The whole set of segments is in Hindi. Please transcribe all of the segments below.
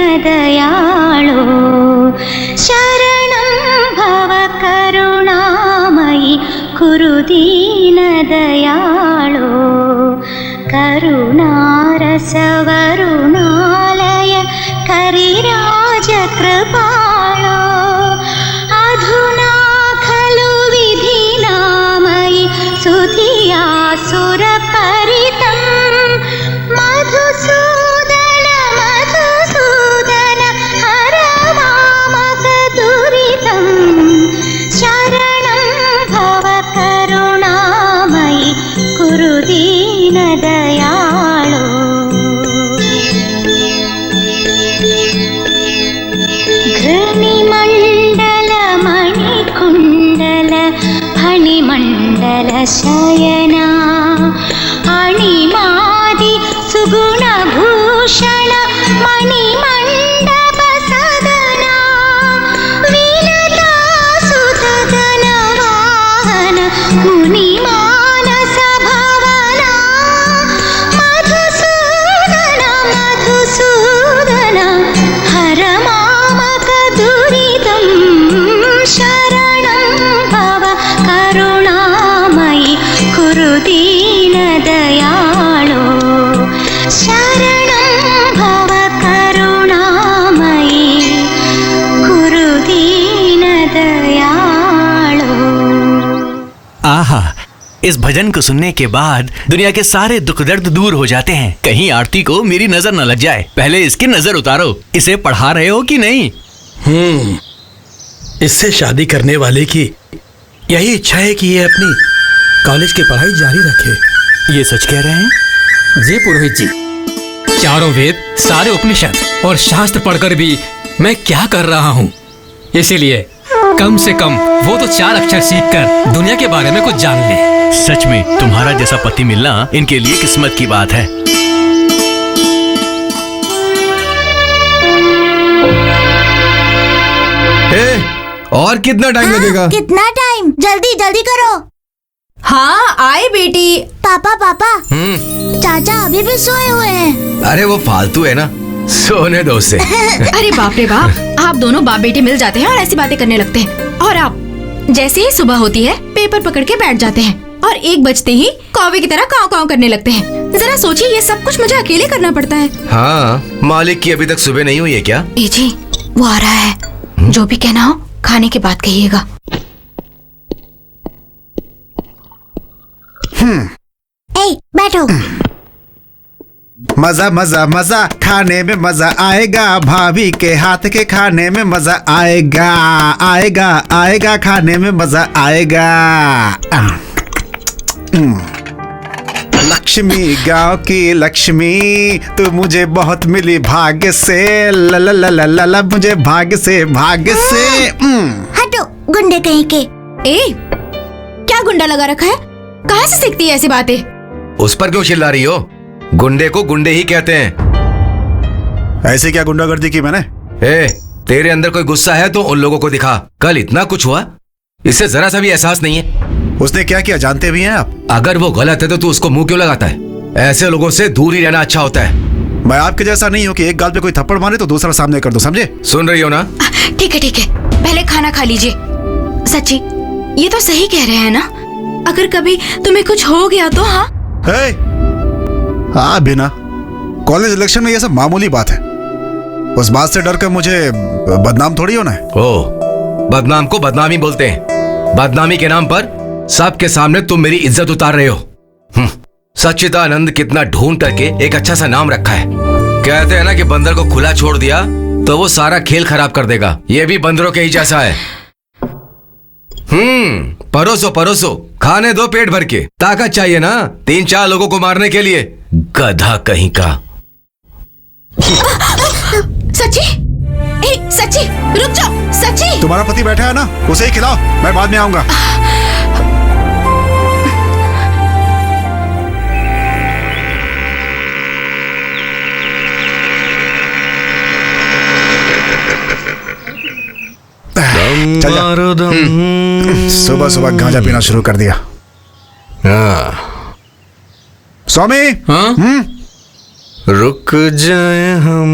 दीनदयाळो शरणं भव करुणामयि कुरु दीनदयाळो करुणारसवरुणालय करिराजकृपाळो अधुना खलु विधिनामयि सुधियासुरपरितं मधुसूदन मधुसूदन हर मामकदुरितं शरणं भव करुणामयि कुरु दीनदयाळो शयना अणिमादि सुगुणभूषण मणिमण्डप सदना विलता सुतगन वाहन मुनिमानस भवना मधुसूदन मधुसूदन हर मामक दुरितं शरणं भव करुणामयि कुरु दीनदयाळो शरणं भव करुणामयि कुरु दीनदयाळो। आहा, इस भजन को सुनने के बाद दुनिया के सारे दुख दर्द दूर हो जाते हैं। कहीं आरती को मेरी नजर न लग जाए, पहले इसकी नजर उतारो। इसे पढ़ा रहे हो कि नहीं? इससे शादी करने वाले की यही इच्छा है कि ये अपनी कॉलेज की पढ़ाई जारी रखे। ये सच कह रहे हैं? जी पुरोहित जी, चारों वेद, सारे उपनिषद और शास्त्र पढ़कर भी मैं क्या कर रहा हूँ। इसीलिए कम से कम वो तो 4 अक्षर सीखकर दुनिया के बारे में कुछ जान ले। सच में तुम्हारा जैसा पति मिलना इनके लिए किस्मत की बात है। और कितना टाइम लगेगा? कितना टाइम? जल्दी जल्दी करो। हाँ आए बेटी। पापा पापा, चाचा अभी भी सोए हुए हैं। अरे वो फालतू है ना, सोने दो उसे। अरे बाप रे बाप, आप दोनों बाप बेटे मिल जाते हैं और ऐसी बातें करने लगते हैं। और आप जैसे ही सुबह होती है पेपर पकड़ के बैठ जाते हैं और 1 बजते ही कौवे की तरह काव काव करने लगते हैं। जरा सोचिए, ये सब कुछ मुझे अकेले करना पड़ता है। हाँ, मालिक की अभी तक सुबह नहीं हुई है क्या? ए जी, वो आ रहा है। जो भी कहना हो खाने के बाद कहिएगा। बैठो। मजा मजा मजा खाने में मजा आएगा, भाभी के हाथ के खाने में मजा आएगा, आएगा आएगा खाने में मजा आएगा। लक्ष्मी, गांव की लक्ष्मी, तू मुझे बहुत मिली भाग्य से, ला ला ला ला ला ला, मुझे भाग्य से हटो गुंडे कहीं के। ए, क्या गुंडा लगा रखा है? कहाँ से सीखती है ऐसी बातें? उस पर क्यों चिल्ला रही हो? गुंडे को गुंडे ही कहते हैं। ऐसे क्या गुंडागर्दी की मैंने? तेरे अंदर कोई गुस्सा है तो उन लोगों को दिखा। कल इतना कुछ हुआ, इससे जरा सा भी एहसास नहीं है। उसने क्या किया जानते भी हैं आप? अगर वो गलत है तो तू उसको मुंह क्यों लगाता है? ऐसे लोगों से दूर ही रहना अच्छा होता है। मैं आपके जैसा नहीं हूँ कि एक गाल पे कोई थप्पड़ मारे तो दूसरा सामने कर दो, समझे? सुन रही हो ना? ठीक है ठीक है, पहले खाना खा लीजिए। सच्ची, ये तो सही कह रहे हैं ना? अगर कभी तुम्हें कुछ हो गया तो? हाँ हाँ बिना कॉलेज इलेक्शन में ये सब मामूली बात है। उस बात से डर कर मुझे बदनाम थोड़ी होना है। ओ, बदनाम को बदनामी बोलते हैं। बदनामी के नाम पर सबके सामने तुम मेरी इज्जत उतार रहे हो। सच्चिदानंद कितना ढूंढ करके एक अच्छा सा नाम रखा है। कहते हैं ना कि बंदर को खुला छोड़ दिया तो वो सारा खेल खराब कर देगा। ये भी बंदरों के ही जैसा है। परोसो परोसो, खाने दो पेट भर के। ताकत चाहिए ना 3-4 लोगों को मारने के लिए। गधा कहीं का। सच्ची, सच्ची रुक जाओ। सच्ची, तुम्हारा पति बैठा है ना, उसे ही खिलाओ, मैं बाद में आऊंगा। सुबह सुबह गांजा पीना शुरू कर दिया। स्वामी, रुक जाए हम,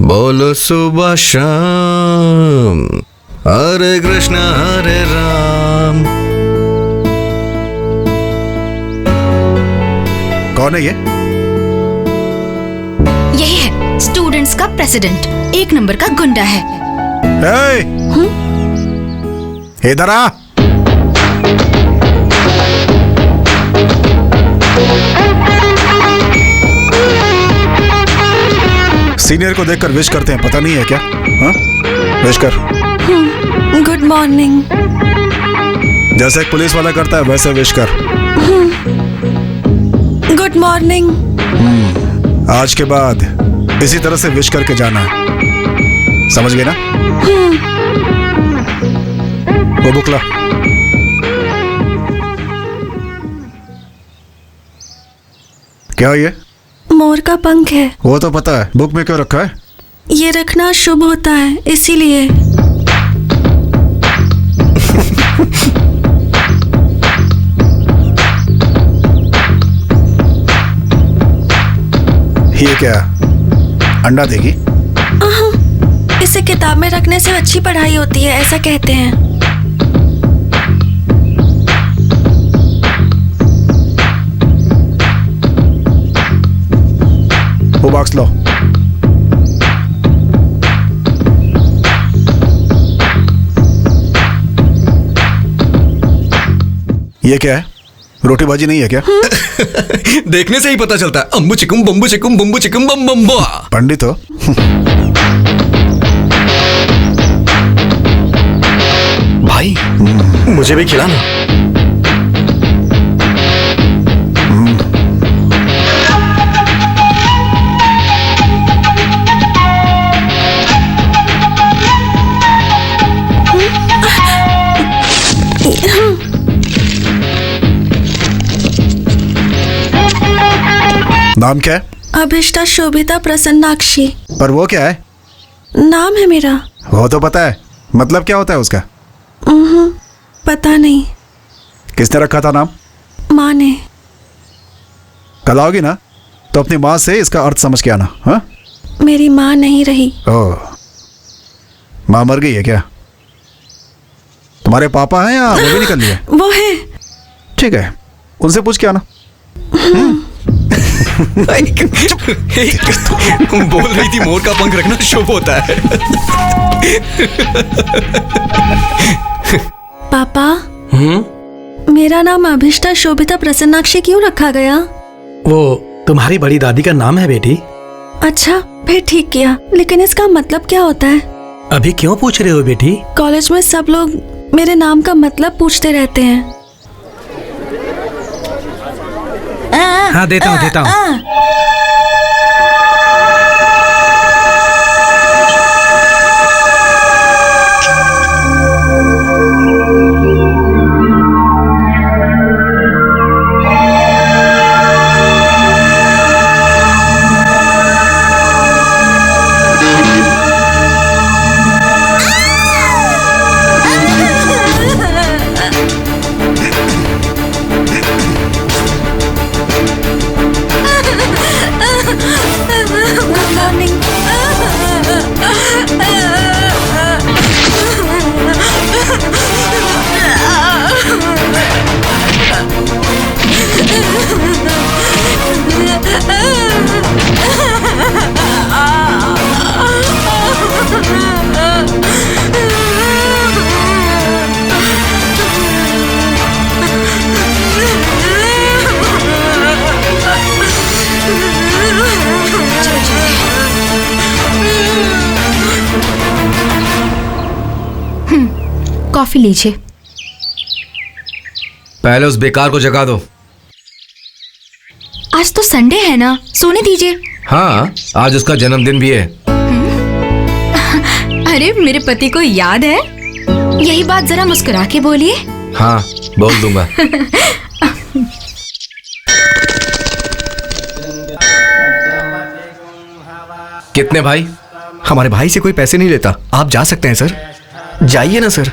बोलो सुबह शाम, हरे कृष्ण हरे राम। कौन है ये? यही है स्टूडेंट्स का प्रेसिडेंट, 1 नंबर का गुंडा है। इधर आ। सीनियर को देखकर विश करते हैं, पता नहीं है क्या? हाँ? विश कर। Good morning. जैसे एक पुलिस वाला करता है वैसे विश कर। Good morning. आज के बाद इसी तरह से विश करके जाना है, समझ गए ना? वो बुक ला। क्या ये? मोर का पंख है। वो तो पता है, बुक में क्यों रखा है? ये रखना शुभ होता है, इसीलिए। ये क्या? अंडा देगी? इसे किताब में रखने से अच्छी पढ़ाई होती है, ऐसा कहते हैं। वो बॉक्स लो। ये क्या है? रोटी भाजी नहीं है क्या? देखने से ही पता चलता है। अम्बू चिकुम बम्बू चिकुम बम्बू चिकुम बम बम्बा। पंडित हो? भाई मुझे भी खिलाना। नाम क्या है? अभिष्टा शोभिता प्रसन्नाक्षी। पर वो क्या है? नाम है मेरा। वो तो पता है, मतलब क्या होता है उसका? पता नहीं। किसने रखा था नाम? माँ ने। कल आओगी ना तो अपनी माँ से इसका अर्थ समझ के आना। हाँ? मेरी माँ नहीं रही। ओह, माँ मर गई है क्या? तुम्हारे पापा हैं या वो भी निकल लिए? वो है। ठीक है, उनसे पूछ के आना। बोल रही थी मोर का पंख रखना शुभ होता है। पापा, मेरा नाम अभिष्टा शोभिता प्रसन्नाक्षी क्यों रखा गया? वो तुम्हारी बड़ी दादी का नाम है बेटी। अच्छा, फिर ठीक किया। लेकिन इसका मतलब क्या होता है? अभी क्यों पूछ रहे हो बेटी? कॉलेज में सब लोग मेरे नाम का मतलब पूछते रहते हैं। हाँ, देता हूँ। कॉफी लीजिए। पहले उस बेकार को जगा दो। आज तो संडे है ना, सोने दीजिए। हाँ, आज उसका जन्मदिन भी है। अरे मेरे पति को याद है? यही बात जरा मुस्कुरा के बोलिए। हाँ, बोल दूंगा। कितने भाई? हमारे भाई से कोई पैसे नहीं लेता। आप जा सकते हैं सर, जाइए ना सर।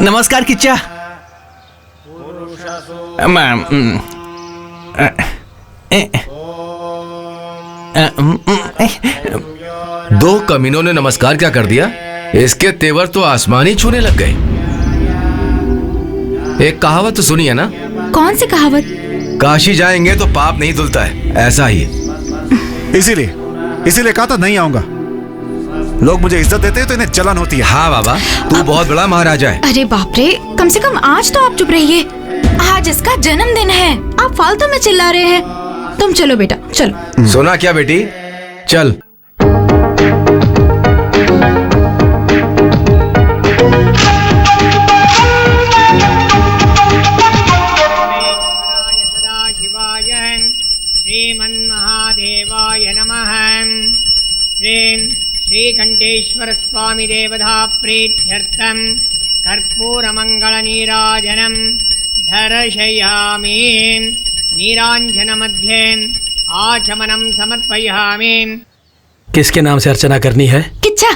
नमस्कार किच्चा। दो कमीनों ने नमस्कार क्या कर दिया? इसके तेवर तो आसमानी छूने लग गए। एक कहावत तो सुनी है ना? कौन सी कहावत? काशी जाएंगे तो पाप नहीं धुलता है, ऐसा ही है। इसीलिए कहा था नहीं आऊंगा। लोग मुझे इज्जत देते हैं तो इन्हें जलन होती है। हाँ बाबा, तू बहुत बड़ा महाराजा है। अरे बाप रे, कम से कम आज तो आप चुप रहिए। आज इसका जन्मदिन है, आप फालतू में चिल्ला रहे हैं। तुम चलो बेटा, चलो। सुना क्या बेटी? चल। श्रीमन्महादेवाय नमः। नीलकंठेश्वर स्वामी देवता प्रीत्यर्थम कर्पूरमंगल नीराजनम दर्शयामि। नीरांजन मध्ये आचमनम समर्पयामि। किसके नाम से अर्चना करनी है? किच्चा।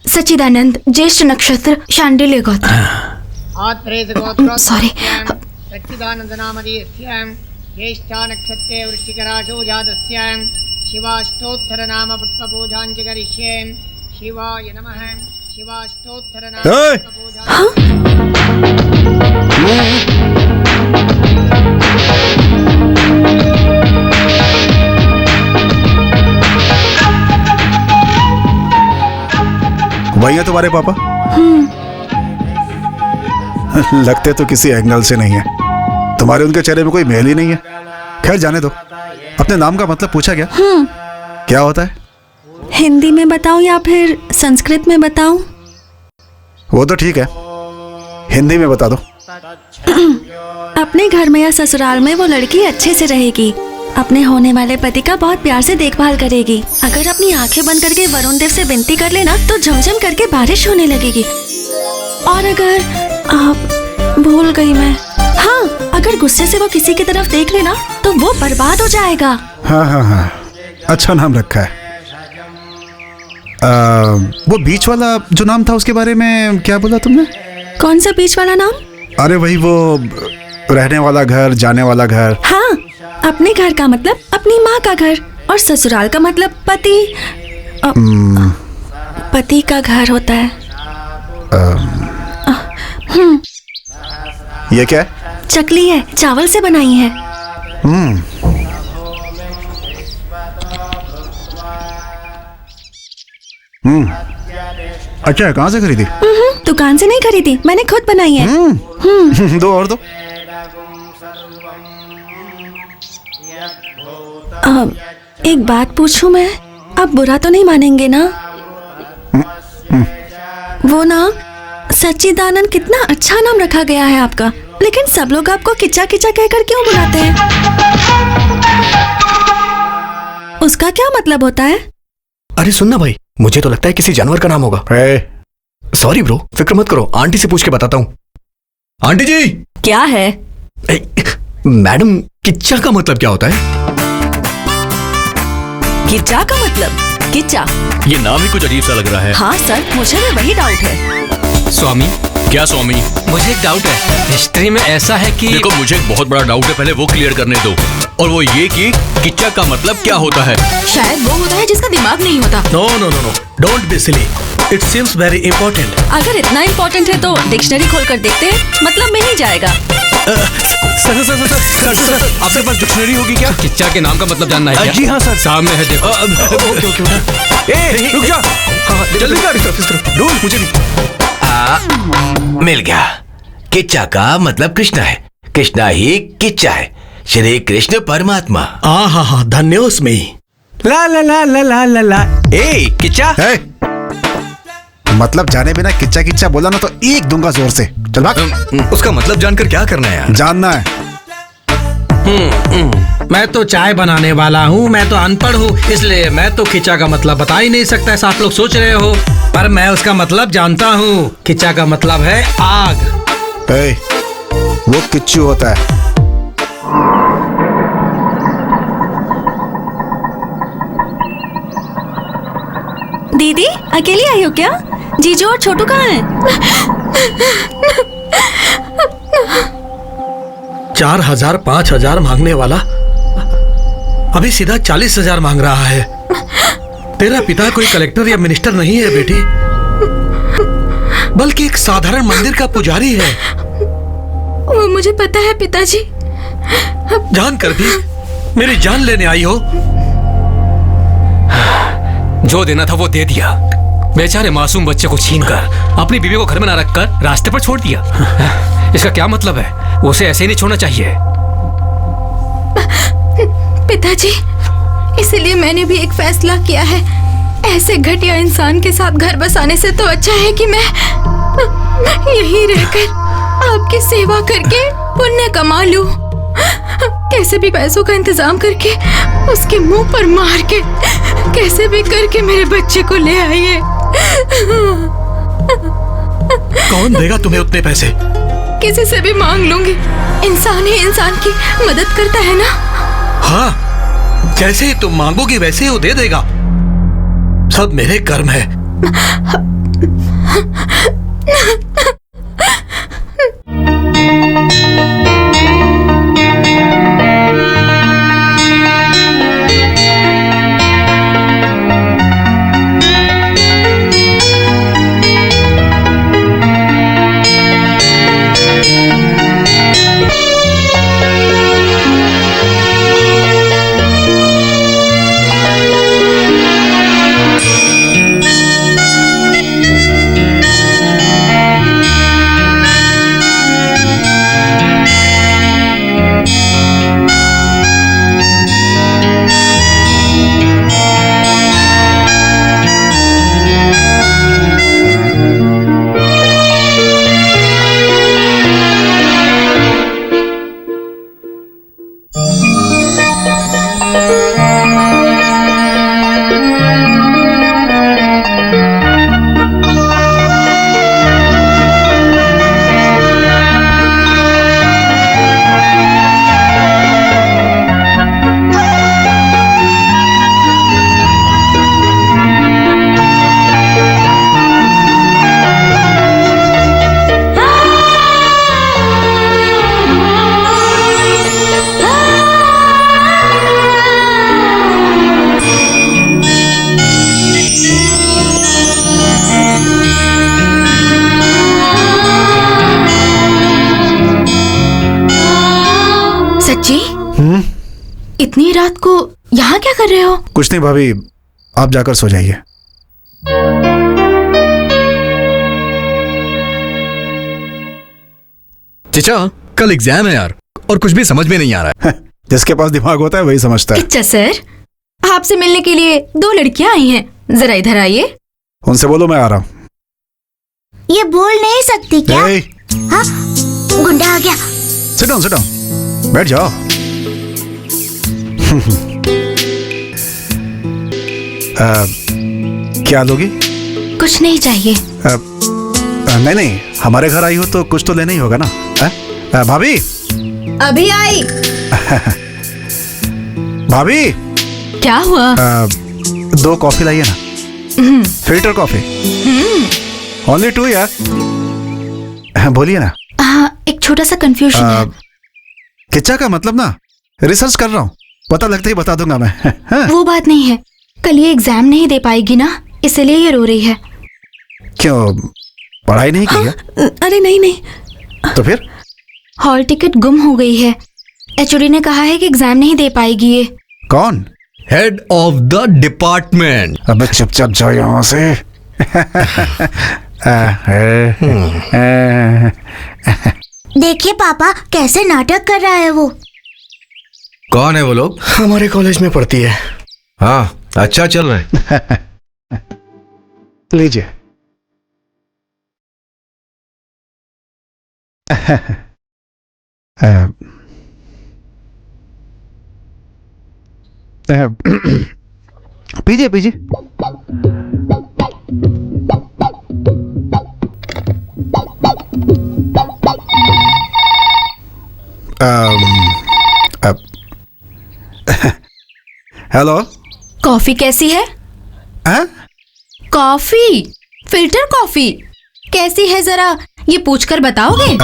सच्चिदानंद, ज्येष्ठ नक्षत्र, शांडिल्य गोत्र। सॉरी। सच्चिदानंद नामधेयस्य ज्येष्ठा नक्षत्रे वृश्चिक राशौ जातस्य शिवाष्टोत्तर नाम पुष्पपूजाञ्च करिष्ये। शिवाय नमः। शिवाष्टोत्तर नाम वही है तुम्हारे पापा? लगते तो किसी एंगल से नहीं है। तुम्हारे उनके चेहरे में कोई मेल ही नहीं है। खैर जाने दो। अपने नाम का मतलब पूछा क्या? क्या होता है? हिंदी में बताऊं या फिर संस्कृत में बताऊं? वो तो ठीक है, हिंदी में बता दो। अपने घर में या ससुराल में वो लड़की अच्छे से रहेगी, अपने होने वाले पति का बहुत प्यार से देखभाल करेगी। अगर अपनी आंखें बंद करके वरुण देव से विनती कर लेना तो झमझम करके बारिश होने लगेगी। और अगर आप भूल गई मैं, हाँ, अगर गुस्से से वो किसी की तरफ देख लेना तो वो बर्बाद हो जाएगा। हाँ हाँ हाँ, अच्छा नाम रखा है। वो बीच वाला जो नाम था उसके बारे में क्या बोला तुमने? कौन सा बीच वाला नाम? अरे वही वो रहने वाला घर, जाने वाला घर। हाँ, अपने घर का मतलब अपनी माँ का घर और ससुराल का मतलब पति पति का घर होता है। ये क्या है? चकली है, चावल से बनाई है। अच्छा है, कहाँ से खरीदी? दुकान से नहीं खरीदी, मैंने खुद बनाई है। दो और दो। एक बात पूछूं मैं? आप बुरा तो नहीं मानेंगे ना? वो नाम सच्चिदानंद, कितना अच्छा नाम रखा गया है आपका, लेकिन सब लोग आपको किच्चा किच्चा कहकर क्यों बुलाते हैं? उसका क्या मतलब होता है? अरे सुनना भाई, मुझे तो लगता है किसी जानवर का नाम होगा। सॉरी ब्रो, फिक्र मत करो, आंटी से पूछ के बताता हूँ। आंटी जी। क्या है? मैडम, किच्चा का मतलब क्या होता है? किच्चा का मतलब? किच्चा, ये नाम ही कुछ अजीब सा लग रहा है। हाँ सर, मुझे भी वही डाउट है। स्वामी, क्या स्वामी? मुझे एक डाउट है। हिस्ट्री में ऐसा है कि देखो, मुझे एक बहुत बड़ा डाउट है, पहले वो क्लियर करने दो। और वो ये कि किच्चा का मतलब क्या होता है? शायद वो होता है जिसका दिमाग नहीं होता। No no no no, don't be silly, it seems very important. अगर इतना इंपॉर्टेंट है तो डिक्शनरी खोलकर देखते हैं, मतलब में ही जाएगा। सर आपके पास डिक्शनरी होगी क्या? किच्चा के नाम का मतलब जानना है क्या? जी हाँ सर, सामने है, देखो। रुक जा, जल्दी कर, ढूंढ, मुझे भी। मिल गया। किच्चा का मतलब कृष्णा है, कृष्णा ही किच्चा है, श्री कृष्ण परमात्मा। हाँ, धन्योस्मी। ला ला ला ला ला ला ला। ए किच्चा, मतलब जाने बिना किच्चा किच्चा बोला ना तो एक दूंगा जोर से। चल भाग। उसका मतलब जानकर क्या करना है यार? जानना है। मैं तो चाय बनाने वाला हूँ, मैं तो अनपढ़ हूँ, इसलिए मैं तो खिंचा का मतलब बता ही नहीं सकता, ऐसा आप लोग सोच रहे हो, पर मैं उसका मतलब जानता हूँ। खिंचा का मतलब है आग। वो किच्चू होता है। दीदी, अकेली आई हो क्या? जीजू और छोटू कहाँ हैं? 4,000 5,000 मांगने वाला अभी सीधा 40,000 मांग रहा है। तेरा पिता कोई कलेक्टर या मिनिस्टर नहीं है बेटी, बल्कि एक साधारण मंदिर का पुजारी है। वो मुझे पता है पिताजी। जानकर भी मेरी जान लेने आई हो? जो देना था वो दे दिया। बेचारे मासूम बच्चे को छीनकर अपनी बीवी को घर में ना रखकर रास्ते पर छोड़ दिया। इसका क्या मतलब है? उसे ऐसे ही नहीं छोड़ना चाहिए। पिताजी, इसीलिए मैंने भी एक फैसला किया है। ऐसे घटिया इंसान के साथ घर बसाने से तो अच्छा है कि मैं यहीं रहकर आपकी सेवा करके पुण्य कमा लूं। कैसे भी पैसों का इंतजाम करके उसके मुंह पर मार के कैसे भी करके मेरे बच्चे को ले आइए। कौन देगा तुम्हें उतने पैसे? किसी से भी मांग लूंगी। इंसान ही इंसान की मदद करता है ना। हाँ, जैसे तुम मांगोगी वैसे ही वो दे देगा। सब मेरे कर्म है। इतनी रात को यहाँ क्या कर रहे हो? कुछ नहीं भाभी, आप जाकर सो जाइए। चचा, कल एग्जाम है यार, और कुछ भी समझ में नहीं आ रहा है। जिसके पास दिमाग होता है वही समझता है। अच्छा सर, आपसे मिलने के लिए 2 लड़कियां आई हैं, जरा इधर आइए। उनसे बोलो मैं आ रहा हूँ। ये बोल नहीं सकती क्या? हाँ, गुंडा आ गया। सिट डाउन, बैठ जाओ। क्या लोगी? कुछ नहीं चाहिए। नहीं, हमारे घर आई हो तो कुछ तो लेना ही होगा ना। भाभी अभी आई। भाभी क्या हुआ? 2 कॉफी लाइए ना, फिल्टर कॉफी। ओनली 2 यार। बोलिए ना। हाँ, एक छोटा सा कंफ्यूजन है। किच्चा का मतलब ना, रिसर्च कर रहा हूँ, पता लगते ही बता दूंगा मैं। वो बात नहीं है, कल ये एग्जाम नहीं दे पाएगी ना, इसलिए ये रो रही है। क्यों, पढ़ाई नहीं की है? अरे नहीं। तो फिर? हॉल टिकट गुम हो गई है। एचओडी ने कहा है कि एग्जाम नहीं दे पाएगी ये। कौन? Head of the department. अबे चुपचाप जाओ यहाँ से। देखिए पापा कैसे नाटक कर रहा है वो। कौन है वो लोग? हमारे कॉलेज में पढ़ती है। हाँ, अच्छा चल रहा है। लीजिए। पीजिए। हेलो, कॉफी कैसी है? कॉफी, फिल्टर कॉफी कैसी है, जरा ये पूछकर बताओगे?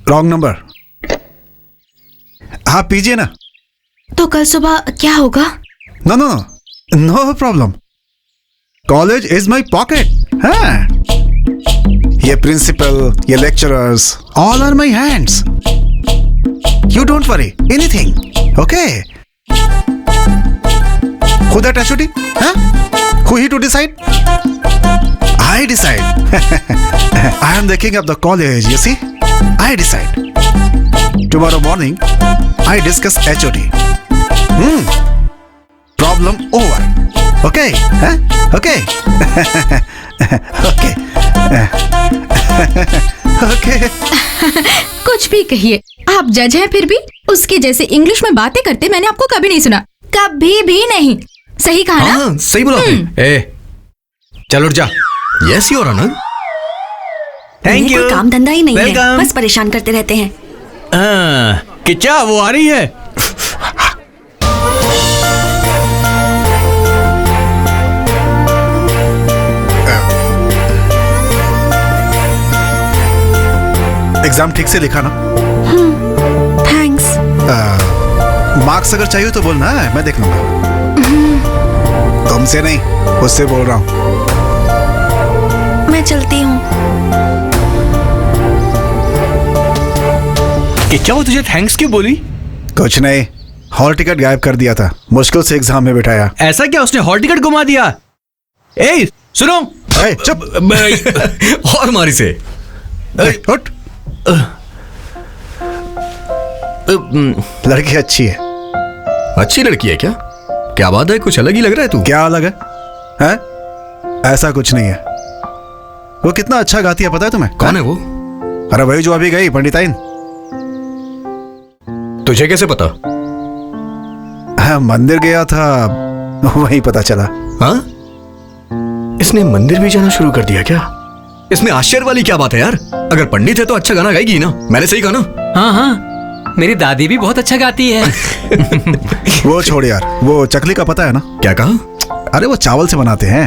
Wrong number. हाँ पीजिए ना। तो कल सुबह क्या होगा? No problem. College is my pocket. हाँ, ये प्रिंसिपल, ये lecturers, all are my hands. You don't worry anything, okay? Who that HOD? Huh? Who he to decide? I decide. I am the king of the college, you see? I decide. Tomorrow morning, I discuss HOD. Problem over. Okay? Huh? Okay? Okay. Okay. कुछ भी कहिए, आप जज हैं फिर भी उसके जैसे इंग्लिश में बातें करते मैंने आपको कभी नहीं सुना, कभी भी नहीं। सही कहा ना? हाँ सही बोला आपने। ए, चल उठ जा। Yes your honour. Thank you. कोई काम धंधा ही नहीं है, Welcome. बस परेशान करते रहते हैं। किच्चा वो आ रही है। एग्जाम ठीक से लिखा ना? थैंक्स। मार्क्स अगर चाहिए तो बोलना, मैं देख लूंगा। तुमसे नहीं, उससे बोल रहा हूँ। मैं चलती हूँ। किच्चा वो तुझे थैंक्स क्यों बोली? कुछ नहीं, हॉल टिकट गायब कर दिया था, मुश्किल से एग्जाम में बिठाया। ऐसा क्या, उसने हॉल टिकट घुमा दिया? ए सुनो। ए, चुप। और मारी से। ए, उठ। लड़की अच्छी है। अच्छी लड़की है क्या? क्या बात है, कुछ अलग ही लग रहा है तू। क्या अलग है? हैं? ऐसा कुछ नहीं है। वो कितना अच्छा गाती है पता है तुम्हें? कौन है वो? अरे वही जो अभी गई, पंडिताइन। तुझे कैसे पता? हाँ, मंदिर गया था, वहीं पता चला। हाँ, इसने मंदिर भी जाना शुरू कर दिया क्या? इसमें आश्चर्य वाली क्या बात है यार? अगर पंडित है तो अच्छा गाना गाएगी ना। मैंने सही कहा ना? हाँ हाँ, मेरी दादी भी बहुत अच्छा गाती है। वो छोड़ यार, वो चकली का पता है ना? क्या कहा? अरे वो चावल से बनाते हैं,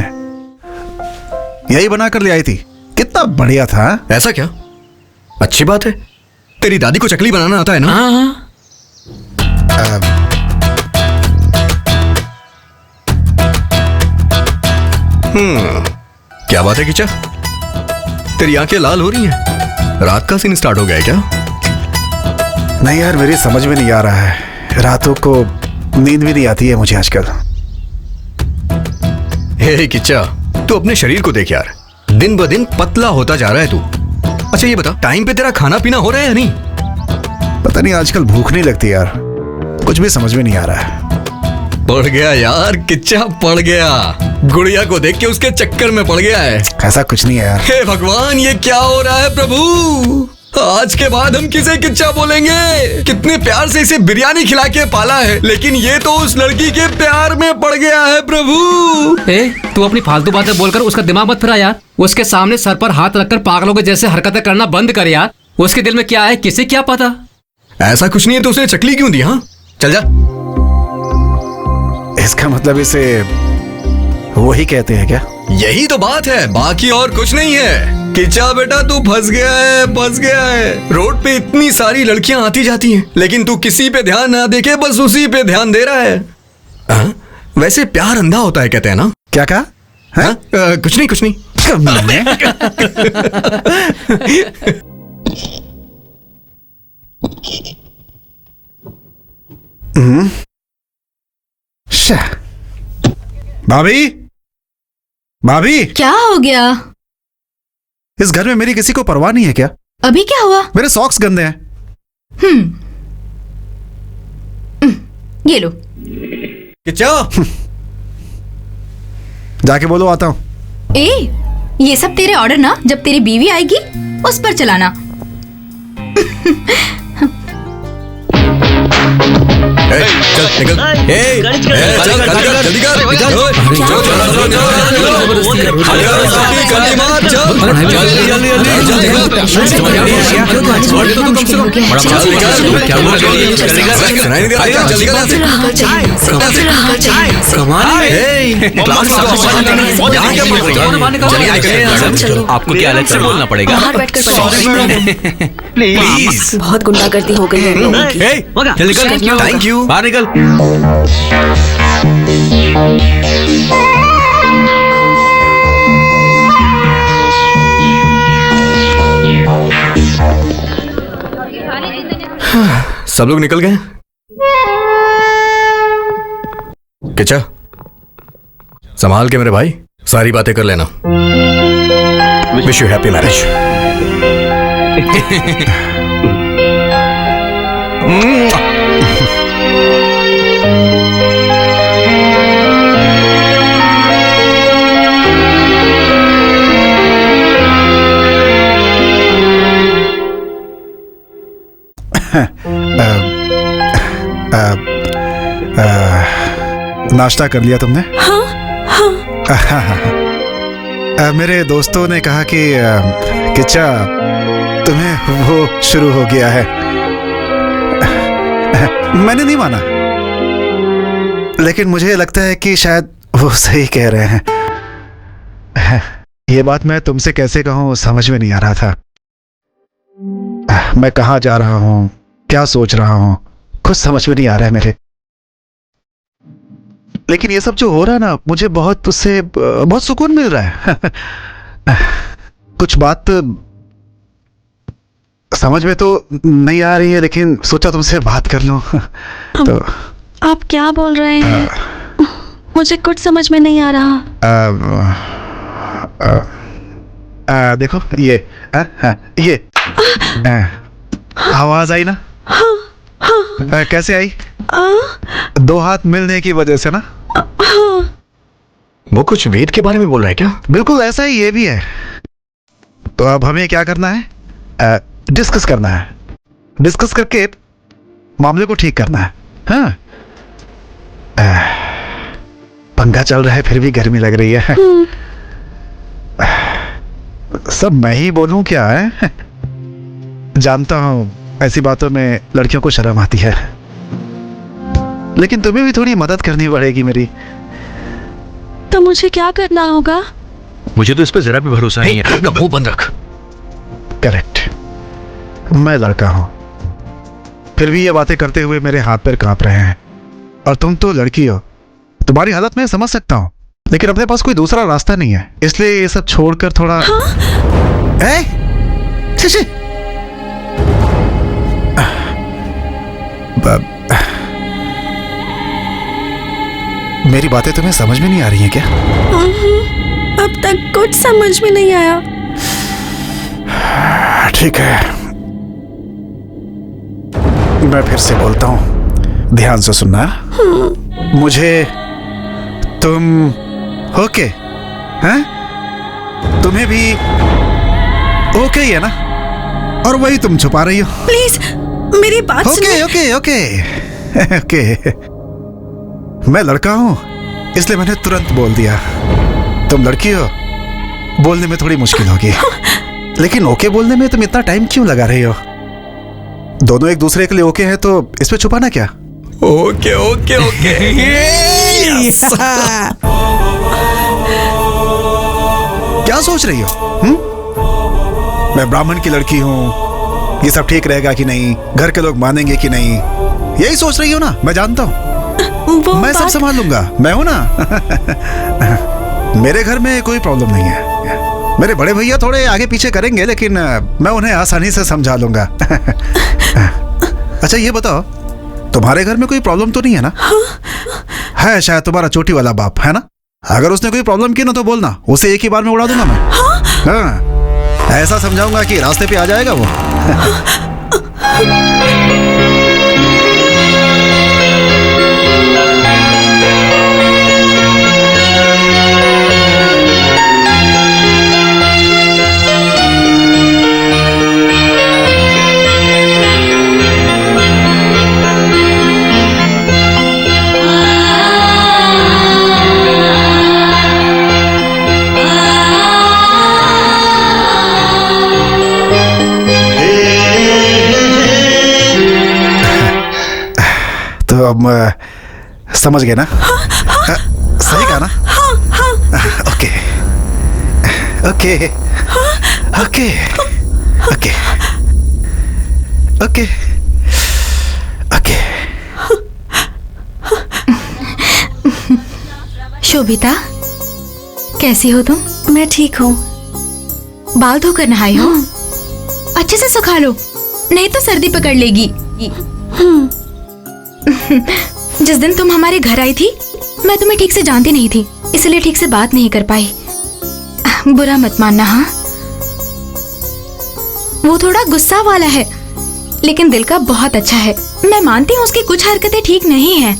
यही बना कर ले आई थी, कितना बढ़िया था। ऐसा क्या? अच्छी बात है। तेरी दादी को चकली बनाना आता है ना? हाँ हाँ। क्या बात है किचा? तेरी आंखें लाल हो रही हैं। रात का सीन स्टार्ट हो गया है क्या? नहीं यार, मेरी समझ में नहीं आ रहा है, रातों को नींद भी नहीं आती है मुझे आजकल। हे किच्चा, तू अपने शरीर को देख यार, दिन ब दिन पतला होता जा रहा है तू। अच्छा ये बता, टाइम पे तेरा खाना पीना हो रहा है या नहीं? पता नहीं आजकल भूख नहीं लगती यार, कुछ भी समझ में नहीं आ रहा है। पड़ गया यार किच्चा, पड़ गया। गुड़िया को देख के उसके चक्कर में पड़ गया है। ऐसा कुछ नहीं है यार। हे भगवान, ये क्या हो रहा है प्रभु? आज के बाद हम किसे किच्चा बोलेंगे? कितने प्यार से इसे बिरयानी खिला के पाला है, लेकिन ये तो उस लड़की के प्यार में पड़ गया है प्रभु। ए, तू अपनी फालतू बातें बोलकर उसका दिमाग मत फिरा यार। उसके सामने सर पर हाथ रखकर पागलों के जैसे हरकतें करना बंद कर यार। उसके दिल में क्या है किसे क्या पता। ऐसा कुछ नहीं है तो उसने चकली क्यों दी? हाँ चल जा। इसका मतलब इसे वही कहते हैं क्या? यही तो बात है, बाकी और कुछ नहीं है। किचा बेटा तू फंस गया है, फंस गया है। रोड पे इतनी सारी लड़कियां आती जाती हैं, लेकिन तू किसी पे ध्यान ना देके बस उसी पे ध्यान दे रहा है। हाँ? वैसे प्यार अंधा होता है कहते हैं ना? क्या कहा? हाँ? कुछ नहीं कुछ नहीं। भाभी, भाभी, क्या हो गया? इस घर में मेरी किसी को परवाह नहीं है क्या? अभी क्या हुआ? मेरे सॉक्स गंदे हैं। ये लो। किचा जाके बोलो आता हूँ। ये सब तेरे ऑर्डर ना, जब तेरी बीवी आएगी उस पर चलाना। चल निकल। जल्दी कर। आपको क्या अलग से बोलना पड़ेगा? बाहर बैठकर प्लीज। बहुत गुंडागर्दी हो गई है इन लोगों की। चल निकल। Thank you. बाहर निकल। सब लोग निकल गए? किचा संभाल के मेरे भाई, सारी बातें कर लेना। Wish you happy marriage. नाश्ता कर लिया तुमने? हाँ हाँ। मेरे दोस्तों ने कहा कि किच्चा तुम्हें वो शुरू हो गया है। मैंने नहीं माना, लेकिन मुझे लगता है कि शायद वो सही कह रहे हैं। ये बात मैं तुमसे कैसे कहूं, समझ में नहीं आ रहा था। मैं कहाँ जा रहा हूं, क्या सोच रहा हूं, कुछ समझ में नहीं आ रहा है मेरे। लेकिन ये सब जो हो रहा है ना, मुझे बहुत उससे बहुत सुकून मिल रहा है। कुछ बात समझ में तो नहीं आ रही है, लेकिन सोचा तुमसे बात कर लूं। तो आप क्या बोल रहे हैं? मुझे कुछ समझ में नहीं आ रहा। देखो ये आवाज आई ना? कैसे आई? दो हाथ मिलने की वजह से ना। वो कुछ वेद के बारे में बोल रहा है क्या? बिल्कुल ऐसा ही ये भी है। तो अब हमें क्या करना है? डिस्कस करना है। डिस्कस करके मामले को ठीक करना है। हाँ, पंखा चल रहा है फिर भी गर्मी लग रही है। सब मैं ही बोलूं क्या है? जानता हूं ऐसी बातों में लड़कियों को शर्म आती है, लेकिन तुम्हें भी थोड़ी मदद करनी पड़ेगी मेरी। तो मुझे क्या करना होगा? मुझे तो इस पे जरा भी भरोसा नहीं है। अपना मुंह बंद रख। करेक्ट, मैं लड़का हूं, फिर भी ये बातें करते हुए मेरे हाथ पैर कांप रहे हैं। और तुम तो लड़की हो, तुम्हारी हालत मैं समझ सकता हूं, लेकिन अपने पास कोई दूसरा रास्ता नहीं है, इसलिए ये सब छोड़कर थोड़ा। मेरी बातें तुम्हें समझ में नहीं आ रही हैं क्या? अब तक कुछ समझ में नहीं आया। ठीक है, मैं फिर से बोलता हूं, ध्यान से सुनना। मुझे तुम ओके हैं? तुम्हें भी ओके ही है ना? और वही तुम छुपा रही हो। प्लीज मेरी बात सुनिए। Okay okay okay. मैं लड़का हूं, इसलिए मैंने तुरंत बोल दिया। तुम लड़की हो, बोलने में थोड़ी मुश्किल होगी। लेकिन ओके बोलने में तुम इतना टाइम क्यों लगा रही हो? दोनों एक दूसरे के लिए ओके है, तो इस पे छुपाना क्या? Okay okay okay. क्या सोच रही हो? मैं ब्राह्मण की लड़की हूं, ये सब ठीक रहेगा कि नहीं, घर के लोग मानेंगे कि नहीं, यही सोच रही हो ना? मैं जानता हूं, मैं सब संभाल लूंगा, मैं हूं ना। मेरे घर में कोई प्रॉब्लम नहीं है। मेरे बड़े भैया थोड़े आगे पीछे करेंगे, लेकिन मैं उन्हें आसानी से समझा लूंगा। अच्छा ये बताओ, तुम्हारे घर में कोई प्रॉब्लम तो नहीं है ना? है शायद तुम्हारा चोटी वाला बाप, है ना? अगर उसने कोई प्रॉब्लम की ना तो बोलना, उसे एक ही बार में उड़ा दूंगा मैं। हाँ, ऐसा समझाऊंगा कि रास्ते पे आ जाएगा वो। तो अब समझ गए ना? सही कहा ना? Okay okay okay okay okay okay. Shobhita, कैसी हो तुम? मैं ठीक हूँ। बाल धोकर नहाई हो? अच्छे से सुखा लो, नहीं तो सर्दी पकड़ लेगी। जिस दिन तुम हमारे घर आई थी, मैं तुम्हें ठीक से जानती नहीं थी, इसलिए ठीक से बात नहीं कर पाई। बुरा मत मानना। हाँ, वो थोड़ा गुस्सा वाला है, लेकिन दिल का बहुत अच्छा है। मैं मानती हूँ उसकी कुछ हरकतें ठीक नहीं हैं।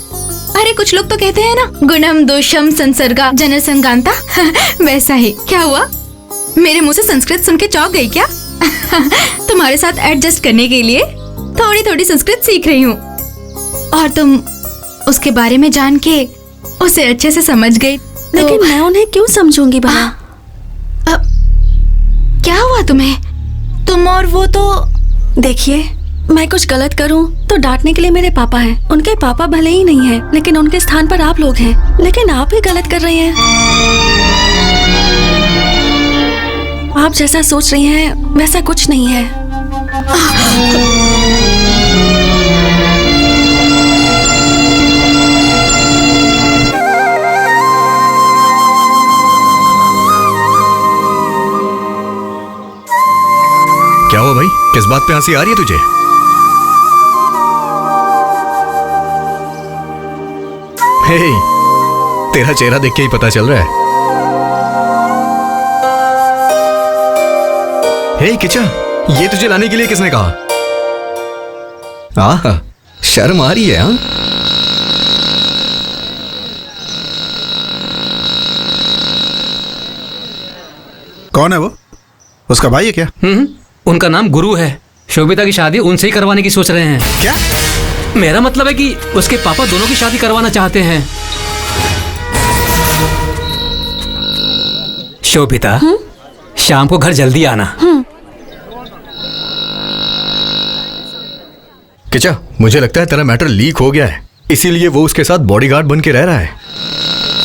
अरे कुछ लोग तो कहते हैं ना, गुणम दोषम संसर्गा जनसंगांता। वैसा ही। क्या हुआ, मेरे मुंह से संस्कृत सुन के चौंक गई क्या? तुम्हारे साथ एडजस्ट करने के लिए थोड़ी थोड़ी संस्कृत सीख रही हूँ। और तुम उसके बारे में जान के उसे अच्छे से समझ गई। लेकिन मैं उन्हें क्यों समझूंगी भला? क्या हुआ तुम्हें? तुम और वो तो देखिए, मैं कुछ गलत करूं तो डांटने के लिए मेरे पापा हैं। उनके पापा भले ही नहीं हैं, लेकिन उनके स्थान पर आप लोग हैं। लेकिन आप ही गलत कर रहे हैं। आप जैसा सोच रही हैं वैसा कुछ नहीं है। क्या हुआ भाई, किस बात पे हंसी आ रही है तुझे? हे, तेरा चेहरा देख के ही पता चल रहा है। हे किचा, ये तुझे लाने के लिए किसने कहा? आह, शर्म आ रही है? हाँ, कौन है वो? उसका भाई है क्या? उनका नाम गुरु है। शोभिता की शादी उनसे ही करवाने की सोच रहे हैं। क्या? मेरा मतलब है कि उसके पापा दोनों की शादी करवाना चाहते हैं। शोभिता, शाम को घर जल्दी आना। किचा, मुझे लगता है तेरा मैटर लीक हो गया है, इसीलिए वो उसके साथ बॉडीगार्ड बन के रह रहा है।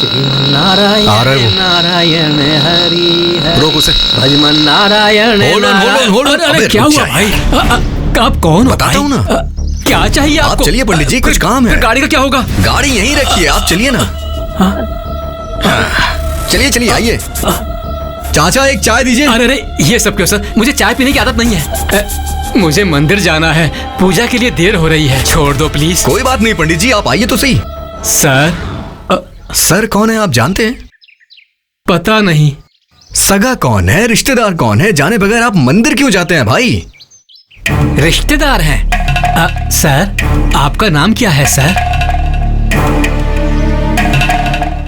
नारायण आ रहा है वो। नारायण हरि हरि। रोक उसे। भजमन Narayan. Hold on, hold on, hold on। अरे अबे, क्या रुक हुआ जा भाई? आप कौन हो? बताता हूँ ना। क्या चाहिए आप आपको? चलिए पंडित जी, कुछ काम है। फिर गाड़ी का क्या होगा? गाड़ी यहीं रखिए, आप चलिए ना। चलिए चलिए, आइए। चाचा, एक चाय दीजिए। अरे अरे, ये सब क्यों सर? मुझे चाय पीने की आदत नहीं है। मुझे मंदिर जाना है, पूजा के लिए देर हो रही है। छोड़ दो प्लीज। कोई बात नहीं पंडित जी, आप आइए तो सही। सर, सर कौन है आप जानते हैं? पता नहीं। सगा कौन है, रिश्तेदार कौन है, जाने बगैर आप मंदिर क्यों जाते हैं भाई? रिश्तेदार हैं। सर, आपका नाम क्या है सर?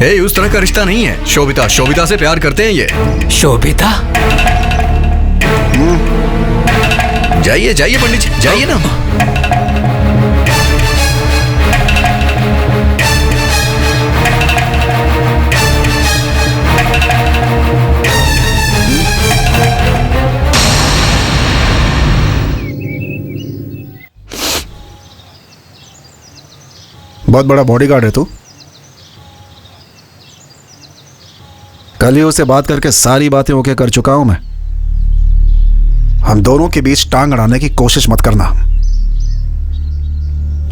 हे, उस तरह का रिश्ता नहीं है। शोभिता, शोभिता से प्यार करते हैं ये। शोभिता? जाइए जाइए पंडित जी, जाइए ना। बहुत बड़ा बॉडीगार्ड है तू। कल ही उससे बात करके सारी बातें ओके कर चुका हूं मैं। हम दोनों के बीच टांग अड़ाने की कोशिश मत करना।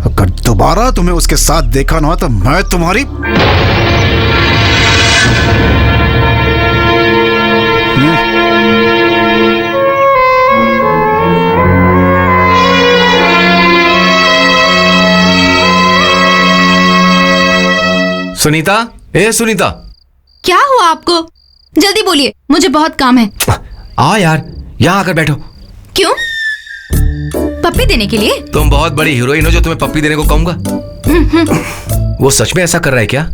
अगर दोबारा तुम्हें उसके साथ देखा ना तो मैं तुम्हारी सुनीता, ए सुनीता। क्या हुआ आपको? जल्दी बोलिए, मुझे बहुत काम है। आ यार, यहाँ आकर बैठो। क्यों? पप्पी देने के लिए? तुम बहुत बड़ी हीरोइन हो जो तुम्हें पप्पी देने को कहूंगा। वो सच में ऐसा कर रहा है क्या?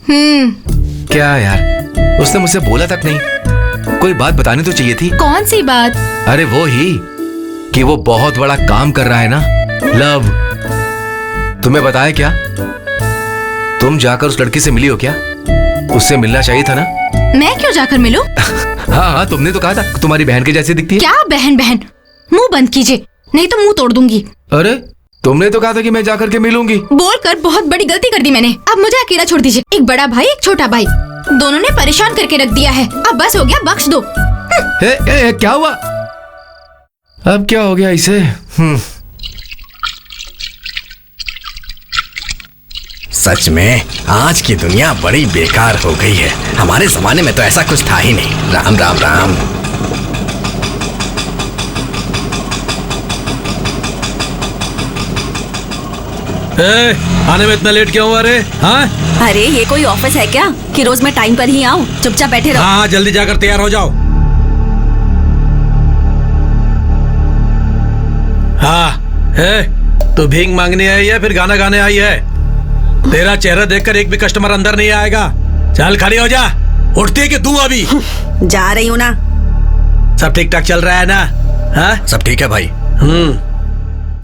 क्या यार, उसने मुझसे बोला तक नहीं। कोई बात बतानी तो चाहिए थी। कौन सी बात? अरे वो ही कि वो बहुत बड़ा काम कर रहा है ना, लव। तुम्हें बताया क्या? तुम जाकर उस लड़की से मिली हो क्या? उससे मिलना चाहिए था ना। मैं क्यों जाकर मिलूं? हाँ हाँ, तुमने तो कहा था तुम्हारी बहन के जैसी दिखती है। क्या बहन बहन? मुंह बंद कीजिए, नहीं तो मुंह तोड़ दूंगी। अरे, तुमने तो कहा था कि मैं जाकर के मिलूंगी। बोलकर बहुत बड़ी गलती कर दी मैंने। अब मुझे अकेला छोड़ दीजिए। एक बड़ा भाई, एक छोटा भाई, दोनों ने परेशान करके रख दिया है। अब बस हो गया, बख्श दो। क्या हुआ? अब क्या हो गया इसे? सच में आज की दुनिया बड़ी बेकार हो गई है। हमारे जमाने में तो ऐसा कुछ था ही नहीं। राम राम राम। आने में इतना लेट क्यों हुआ रे? हाँ? अरे ये कोई ऑफिस है क्या कि रोज मैं टाइम पर ही आऊँ? चुपचाप बैठे रहो। हाँ, जल्दी जाकर तैयार हो जाओ। हाँ, तू भीख मांगने आई है फिर गाना गाने आई है? तेरा चेहरा देखकर एक भी कस्टमर अंदर नहीं आएगा। चल खड़ी हो जा। उठती है कि तू अभी? जा रही हूँ ना। सब ठीक ठाक चल रहा है ना? हाँ? सब ठीक है भाई।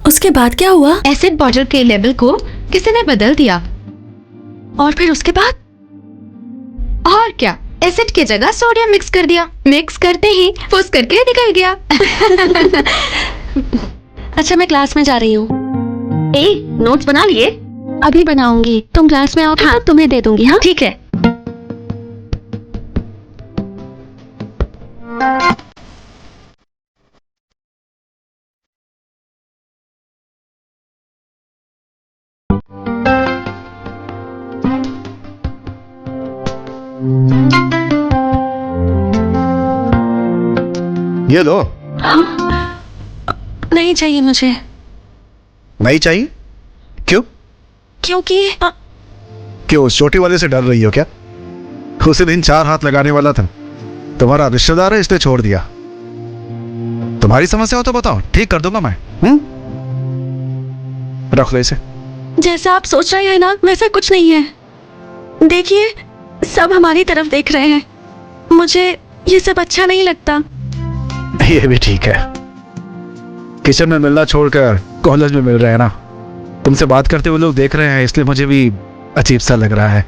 उसके बाद क्या हुआ? एसिड बॉटल के लेवल को किसी ने बदल दिया। और फिर उसके बाद? और क्या, एसिड की जगह सोडियम मिक्स कर दिया। मिक्स करते ही फुस करके निकल गया। अच्छा, मैं क्लास में जा रही हूँ। नोट्स बना लिए? अभी बनाऊंगी, तुम क्लास में आओगे? हाँ, तो तुम्हें दे दूंगी। हाँ ठीक है। ये लो। नहीं चाहिए मुझे। नहीं चाहिए? क्यों? क्योंकि क्यों, उस छोटी वाले से डर रही हो क्या? उसी दिन 4 हाथ लगाने वाला था। तुम्हारा रिश्तेदार है इसलिए छोड़ दिया। तुम्हारी समस्या हो तो बताओ, ठीक कर दूंगा मैं। रख लो इसे। जैसा आप सोच रहे हैं ना, वैसा कुछ नहीं है। देखिए, सब हमारी तरफ देख रहे हैं। मुझे ये सब अच्छा नहीं लगता। ये भी ठीक है। किचन में मिलना छोड़कर कॉलेज में मिल रहे हैं ना। तुमसे बात करते हुए लोग देख रहे हैं, इसलिए मुझे भी अजीब सा लग रहा है।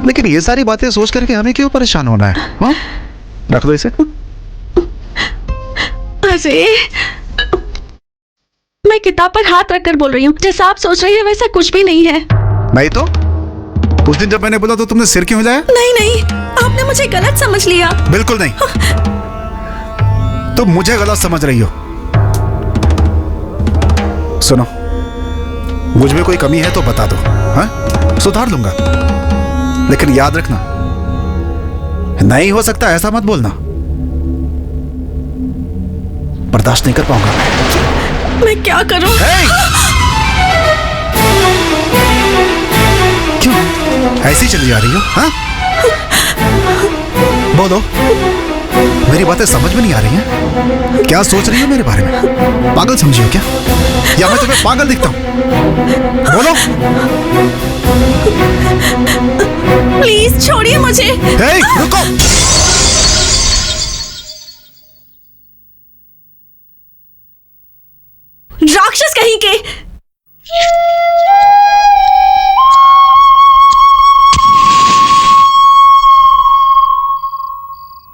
लेकिन ये सारी बातें सोच करके हमें क्यों परेशान होना है? हाँ? रख दो इसे। अरे, मैं किताब पर हाथ रखकर बोल रही हूँ। जैसा आप सोच रही हैं वैसा कुछ भी नहीं है। नहीं तो? उस दिन जब मैंने बोला तो तुमने सिर क्यों हिलाया? नहीं नहीं, आपने मुझे गलत समझ लिया। बिल्कुल नहीं। तुम मुझे गलत समझ रही हो। सुनो, मुझ में कोई कमी है तो बता दो, हाँ? सुधार लूंगा। लेकिन याद रखना, नहीं हो सकता ऐसा मत बोलना। बर्दाश्त नहीं कर पाऊंगा मैं क्या करूं? क्यों ऐसी चली जा रही हो? हाँ? बोलो, मेरी बातें समझ में नहीं आ रही हैं? क्या सोच रही हो मेरे बारे में? पागल समझी हो क्या? या मैं तुम्हें पागल दिखता हूं? बोलो। प्लीज छोड़िए मुझे। हे, रुको। राक्षस कहीं के।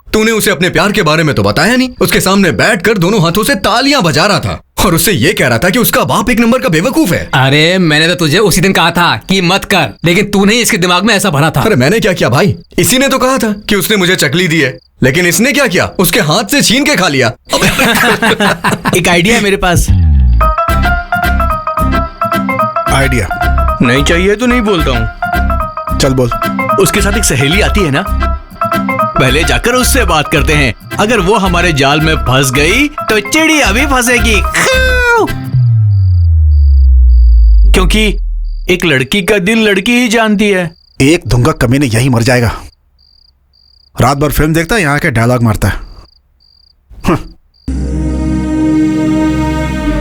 तूने उसे अपने प्यार के बारे में तो बताया नहीं। उसके सामने बैठकर दोनों हाथों से तालियां बजा रहा था और उससे ये कह रहा था कि उसका बाप एक नंबर का बेवकूफ है। अरे मैंने तो तुझे उसी दिन कहा था कि मत कर, लेकिन तूने इसके दिमाग में ऐसा भरा था। अरे मैंने क्या किया भाई? इसी ने तो कहा था कि उसने मुझे चकली दी है, लेकिन इसने क्या किया? उसके हाथ से छीन के खा लिया। एक आइडिया है मेरे पास। आइडिया? नहीं चाहिए तो नहीं बोलता हूँ। चल बोल। उसके साथ एक सहेली आती है ना, पहले जाकर उससे बात करते हैं। अगर वो हमारे जाल में फंस गई तो चिड़िया भी फंसेगी। क्योंकि एक लड़की का दिल लड़की ही जानती है। एक धुंगा कमीने यही मर जाएगा। रात भर फिल्म देखता है, यहाँ के डायलॉग मारता है।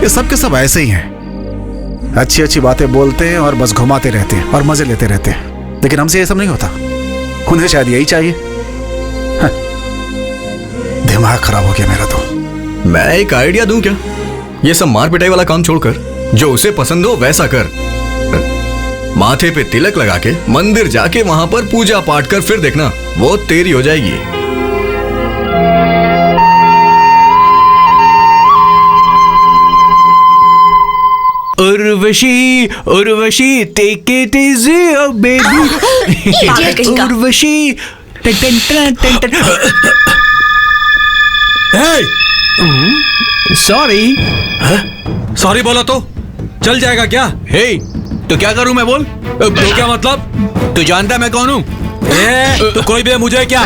ये सब के सब ऐसे ही हैं। अच्छी अच्छी बातें बोलते हैं और बस घुमाते रहते हैं और मजे लेते रहते हैं। लेकिन हमसे ये सब नहीं होता। उन्हें शायद यही चाहिए। दिमाग खराब हो गया मेरा तो। मैं एक आइडिया दूं क्या? ये सब मार पिटाई वाला काम छोड़कर जो उसे पसंद हो वैसा कर। माथे पे तिलक लगा के मंदिर जाके वहां पर पूजा पाठ कर, फिर देखना वो तेरी हो जाएगी। Urvashi Urvashi take it easy oh baby. Urvashi टन टन टन टन। सॉरी। सॉरी बोला तो चल जाएगा क्या? हे, तो क्या करूं मैं? बोल। तो क्या मतलब? तू जानता है मैं कौन हूं? तो कोई भी मुझे क्या?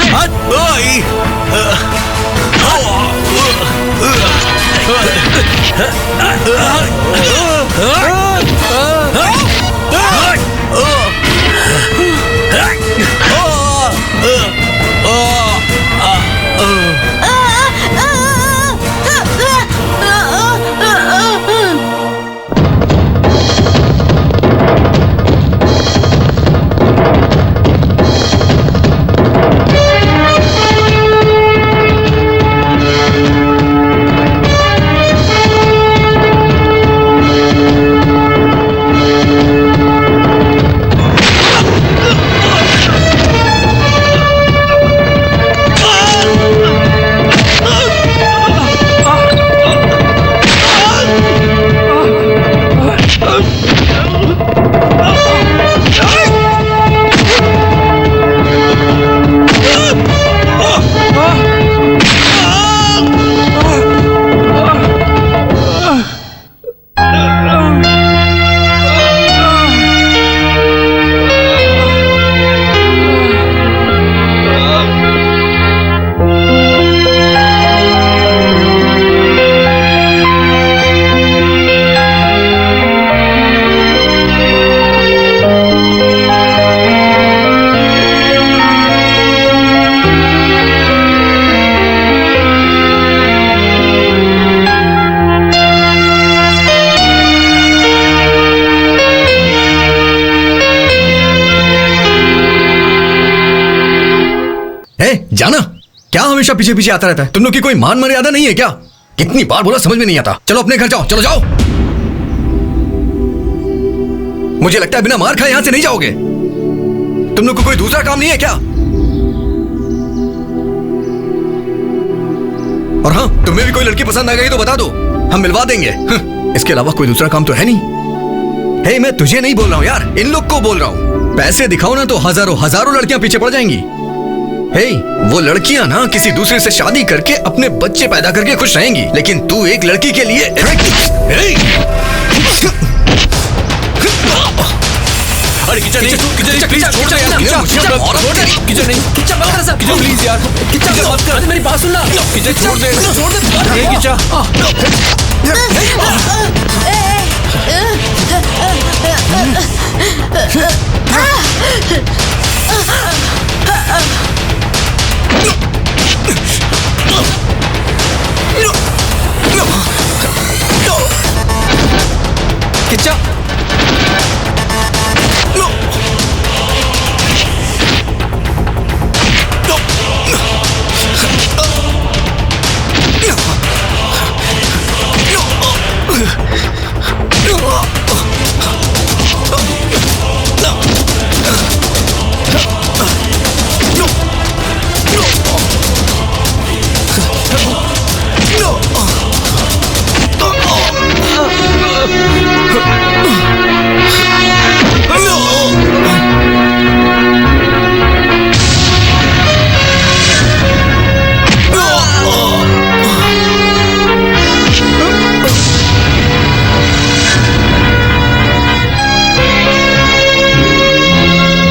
हमेशा पीछे पीछे आता रहता है? तुम लोग की कोई मान मर्यादा नहीं है क्या? कितनी बार बोला, समझ में नहीं आता। चलो अपने घर जाओ, चलो जाओ। मुझे लगता है बिना मार खाए यहां से नहीं जाओगे। तुम लोग को कोई दूसरा काम नहीं है क्या? और हाँ, तुम्हें भी कोई लड़की पसंद आ गई तो बता दो, हम मिलवा देंगे। इसके अलावा कोई दूसरा काम तो है नहीं। हे, मैं तुझे नहीं बोल रहा हूँ यार, इन लोग को बोल रहा हूँ। पैसे दिखाओ ना तो हजारों हजारों लड़कियां पीछे पड़ जाएंगी। हे, वो लड़कियां ना किसी दूसरे से शादी करके अपने बच्चे पैदा करके खुश रहेंगी, लेकिन तू एक लड़की के लिए अरे किचन नहीं, किचन प्लीज छोड़ दे यार, किचन नहीं, किचन प्लीज यार, किचन मेरी बात सुनना, किचन छोड़ दे, किचन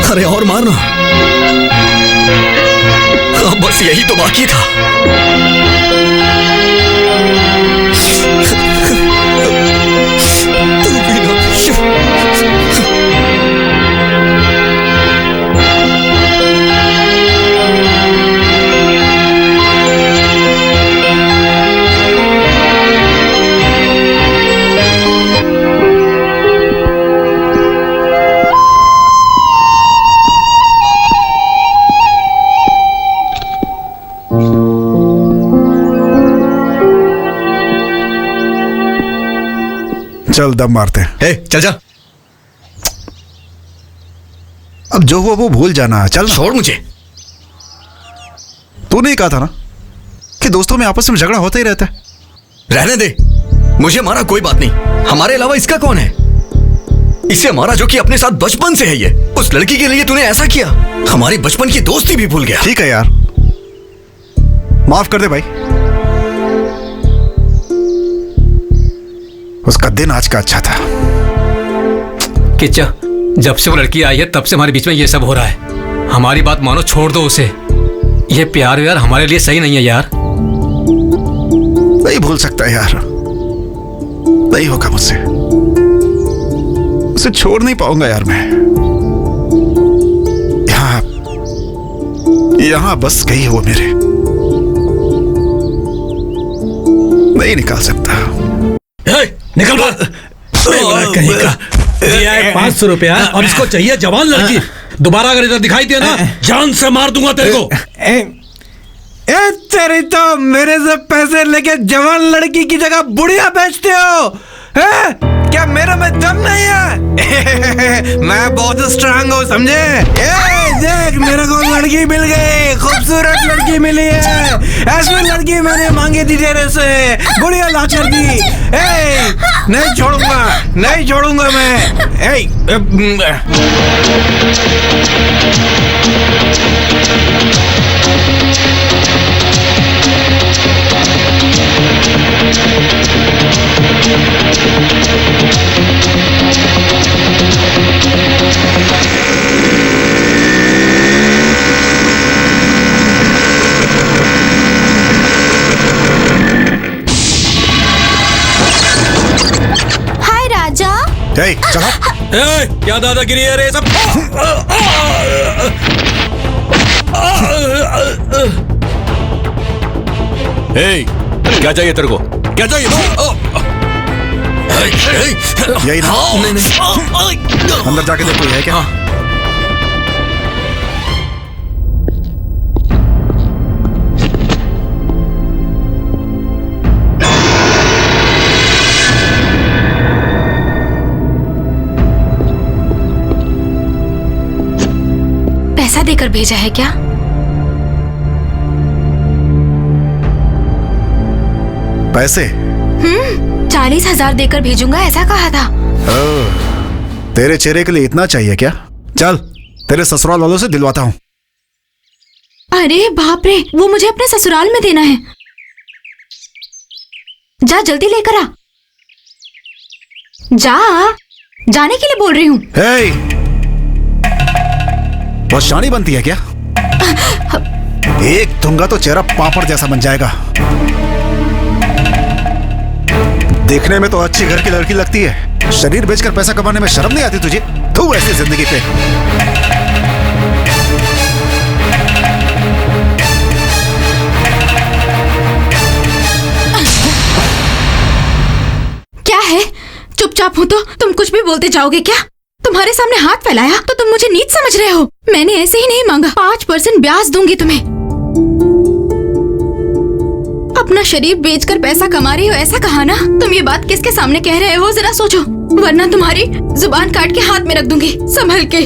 अरे और मारना, अब बस यही तो बाकी था। चल दम मारते हैं। हे, चल जा। अब जो हुआ वो भूल जाना, चल। छोड़ मुझे। तूने ही कहा था ना कि दोस्तों में आपस में झगड़ा होता ही रहता है। रहने दे, मुझे मारा कोई बात नहीं, हमारे अलावा इसका कौन है? इसे मारा जो कि अपने साथ बचपन से है। ये उस लड़की के लिए तूने ऐसा किया, हमारी बचपन की दोस्ती भी भूल गया। ठीक है यार, माफ कर दे भाई। उसका दिन आज का अच्छा था। किच्चा, जब से वो लड़की आई है तब से हमारे बीच में ये सब हो रहा है। हमारी बात मानो, छोड़ दो उसे। ये प्यार यार हमारे लिए सही नहीं है यार। नहीं भूल सकता यार, नहीं होगा मुझसे। उसे छोड़ नहीं पाऊंगा यार मैं। यहां बस गई वो मेरे, नहीं निकाल सकता। निकल कहीं का। दिया है 500 रुपया और इसको चाहिए जवान लड़की। दोबारा अगर इधर दिखाई दिया ना, जान से मार दूंगा तेरे को। तेरी तो मेरे से पैसे लेके जवान लड़की की जगह बुढ़िया बेचते हो, हैं? क्या मेरे में दम नहीं है? मैं बहुत स्ट्रांग हूँ, समझे? देख, मेरे को लड़की मिल गई, खूबसूरत लड़की मिली है। ऐसी लड़की मैंने मांगी थी तेरे से, बुढ़िया ला कर दी। नहीं छोड़ूंगा, नहीं छोड़ूंगा मैं। हाय राजा। चलो। क्या दादागिरी है रे सब? क्या चाहिए तेरे को? क्या चाहिए? यही ना? अंदर जाके देखो है क्या? भेजा है क्या? पैसे? 40,000 देकर भेजूंगा ऐसा कहा था। तेरे चेहरे के लिए इतना चाहिए क्या? चल तेरे ससुराल वालों से दिलवाता हूँ। अरे बाप रे, वो मुझे अपने ससुराल में देना है। जा जल्दी लेकर आ। जा, जाने के लिए बोल रही हूँ। हे, बहुत शानी बनती है क्या? एक दूंगा तो चेहरा पापड़ जैसा बन जाएगा। देखने में तो अच्छी घर की लड़की लगती है, शरीर बेचकर पैसा कमाने में शर्म नहीं आती तुझे? तू ऐसी जिंदगी पे। क्या है? चुपचाप हो तो तुम कुछ भी बोलते जाओगे क्या? तुम्हारे सामने हाथ फैलाया तो तुम मुझे नीच समझ रहे हो? मैंने ऐसे ही नहीं मांगा। 5% ब्याज दूंगी तुम्हें। अपना शरीर बेचकर पैसा कमा रही हो ऐसा कहा ना? तुम ये बात किसके सामने कह रहे हो जरा सोचो, वरना तुम्हारी जुबान काट के हाथ में रख दूंगी। संभल के।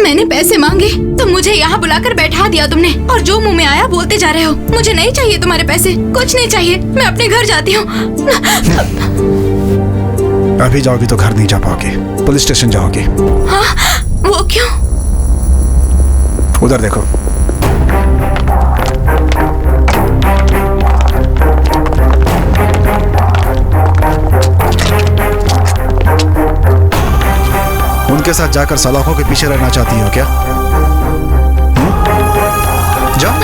मैंने पैसे मांगे तो मुझे यहाँ बुलाकर बैठा दिया तुमने, और जो मुंह में आया बोलते जा रहे हो। मुझे नहीं चाहिए तुम्हारे पैसे, कुछ नहीं चाहिए। मैं अपने घर जाती हूँ। अभी जाओगी तो घर नहीं जा पाओगी, पुलिस स्टेशन जाओगी। हाँ, वो क्यों? उधर देखो। उनके साथ जाकर सलाखों के पीछे रहना चाहती हो क्या? जाओ।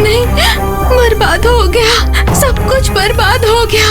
नहीं, बर्बाद हो गया, सब कुछ बर्बाद हो गया।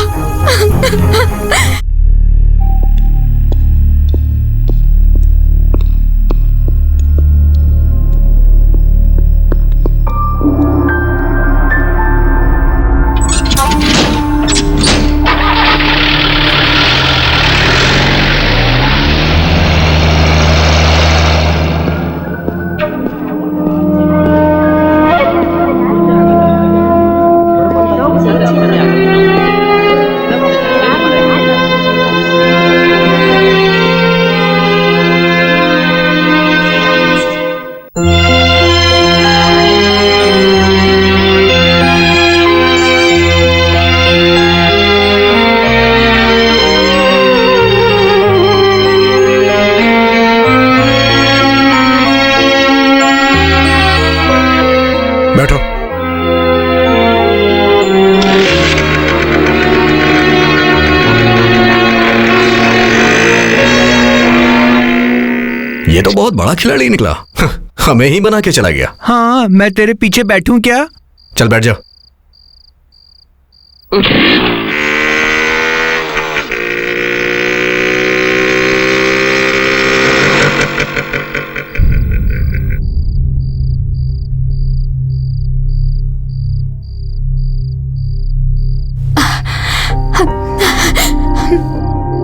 बैठो। ये तो बहुत बड़ा खिलाड़ी निकला। हमें ही बना के चला गया। हाँ, मैं तेरे पीछे बैठूं क्या? चल बैठ जा।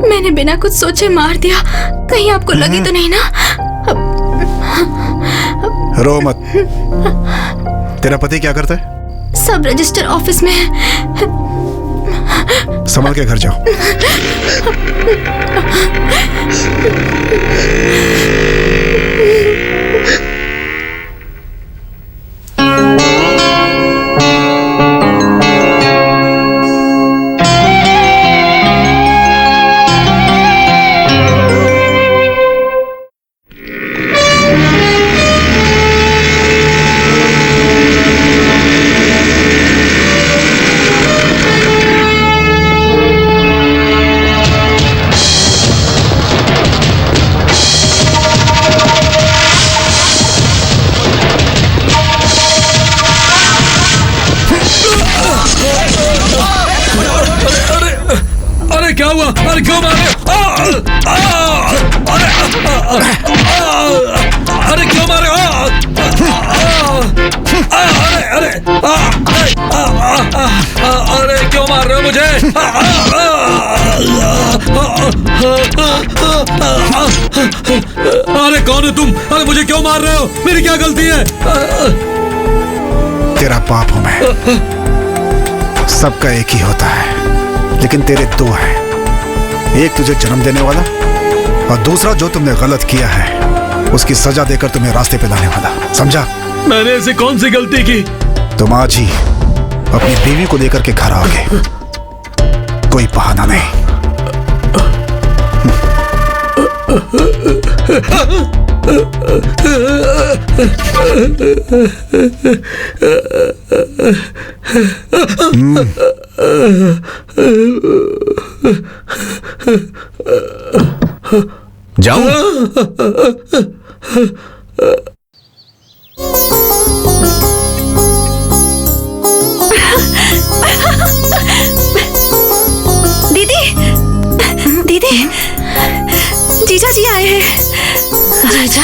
मैंने बिना कुछ सोचे मार दिया, कहीं आपको लगी तो नहीं ना? रो मत। तेरा पति क्या करता है? सब रजिस्टर ऑफिस में है। संभल के घर जाओ। क्या हुआ? अरे क्यों मारे? अरे क्यों मारे? अरे क्यों मार रहे हो मुझे? अरे कौन है तुम? अरे मुझे क्यों मार रहे हो? मेरी क्या गलती है? तेरा पाप हूं मैं। सबका एक ही होता है। लेकिन तेरे दो हैं। एक तुझे जन्म देने वाला और दूसरा जो तुमने गलत किया है उसकी सजा देकर तुम्हें रास्ते पे लाने वाला। समझा? मैंने ऐसी कौन सी गलती की? तुम आज ही अपनी बीवी को लेकर के घर आ गए, कोई बहाना नहीं। जाऊं? दीदी, दीदी, जीजा जी आए हैं। जीजा?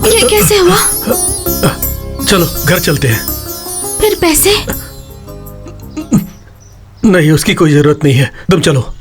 ये कैसे हुआ? चलो घर चलते हैं। फिर पैसे? नहीं, उसकी कोई जरूरत नहीं है, तुम चलो।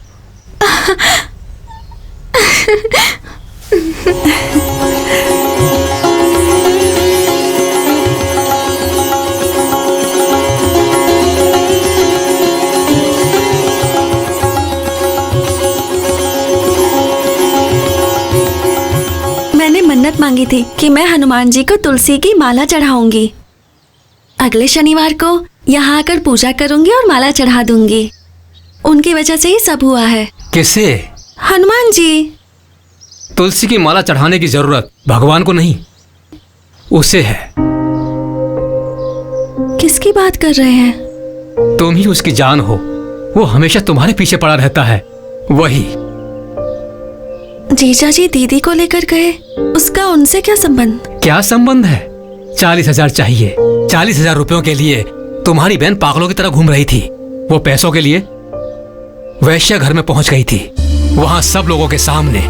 मैंने मन्नत मांगी थी कि मैं हनुमान जी को तुलसी की माला चढ़ाऊंगी। अगले शनिवार को यहाँ आकर पूजा करूंगी और माला चढ़ा दूंगी। उनकी वजह से ही सब हुआ है। किसे? हनुमान जी। तुलसी की माला चढ़ाने की जरूरत भगवान को नहीं, उसे है। किसकी बात कर रहे हैं? तुम ही उसकी जान हो, वो हमेशा तुम्हारे पीछे पड़ा रहता है, वही। जीजा जी दीदी को लेकर गए, उसका उनसे क्या संबंध? क्या संबंध है? 40,000 चाहिए। 40,000 रुपयों के लिए तुम्हारी बहन पागलों की तरह घूम रही थी। वो पैसों के लिए वैश्या घर में पहुंच गई थी। वहां सब लोगों के सामने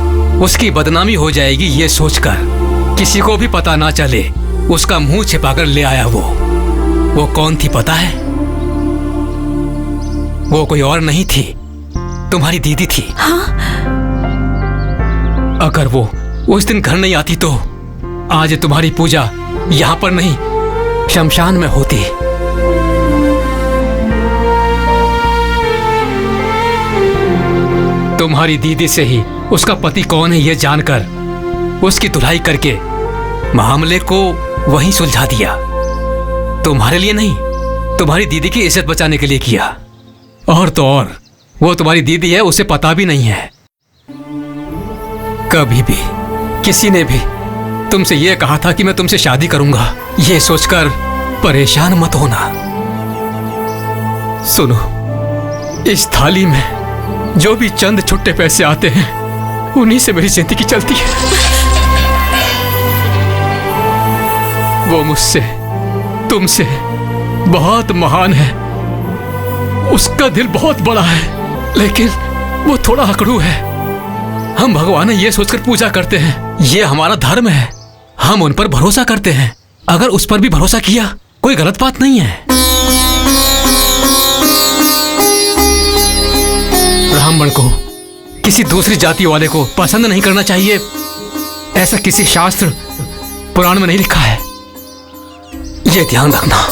उसकी बदनामी हो जाएगी ये सोचकर किसी को भी पता ना चले उसका मुंह छिपाकर ले आया। वो कौन थी पता है? वो कोई और नहीं थी, तुम्हारी दीदी थी। हाँ? अगर वो उस दिन घर नहीं आती तो आज तुम्हारी पूजा यहाँ पर नहीं, शमशान में होती। तुम्हारी दीदी से ही उसका पति कौन है ये जानकर उसकी धुलाई करके मामले को वहीं सुलझा दिया। तुम्हारे लिए नहीं, तुम्हारी दीदी की इज्जत बचाने के लिए किया। और तो और वो तुम्हारी दीदी है, उसे पता भी नहीं है। कभी भी किसी ने भी तुमसे ये कहा था कि मैं तुमसे शादी करूंगा, ये सोचकर परेशान मत होना। सुनो, इस थाली में जो भी चंद छुट्टे पैसे आते हैं उन्हीं से मेरी जिंदगी चलती है। वो मुझसे, तुमसे बहुत महान है, उसका दिल बहुत बड़ा है, लेकिन वो थोड़ा अकड़ू है। हम भगवान ये सोचकर पूजा करते हैं, ये हमारा धर्म है, हम उन पर भरोसा करते हैं। अगर उस पर भी भरोसा किया कोई गलत बात नहीं है। ब्राह्मण को किसी दूसरी जाति वाले को पसंद नहीं करना चाहिए, ऐसा किसी शास्त्र पुराण में नहीं लिखा है, ये ध्यान रखना।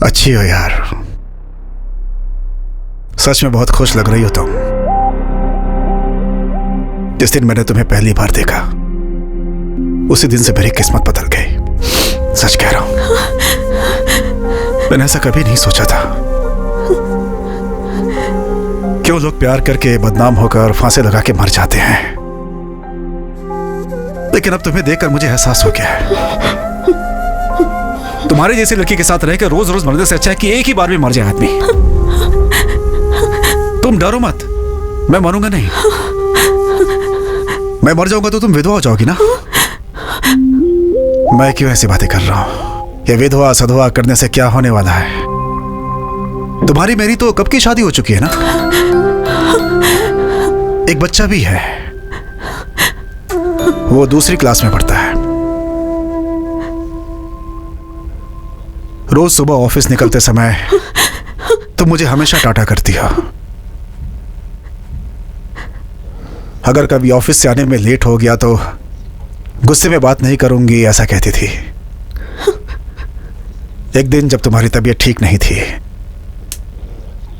अच्छी हो यार, सच में बहुत खुश लग रही हो तुम। जिस दिन मैंने तुम्हें पहली बार देखा उसी दिन से मेरी किस्मत बदल गई। सच कह रहा हूं, मैंने ऐसा कभी नहीं सोचा था। क्यों लोग प्यार करके बदनाम होकर फांसी लगा के मर जाते हैं, लेकिन अब तुम्हें देखकर मुझे एहसास हो गया है तुम्हारे जैसी लड़की के साथ रहकर रोज रोज मरने से अच्छा है कि एक ही बार में मर जाए आदमी। तुम डरो मत, मैं मरूंगा नहीं। मैं मर जाऊंगा तो तुम विधवा हो जाओगी ना। मैं क्यों ऐसी बातें कर रहा हूं? ये विधवा सधवा करने से क्या होने वाला है? तुम्हारी मेरी तो कब की शादी हो चुकी है ना, एक बच्चा भी है, वो दूसरी क्लास में पढ़ता है। रोज सुबह ऑफिस निकलते समय तुम मुझे हमेशा टाटा करती हो। अगर कभी ऑफिस से आने में लेट हो गया तो गुस्से में बात नहीं करूंगी ऐसा कहती थी। एक दिन जब तुम्हारी तबीयत ठीक नहीं थी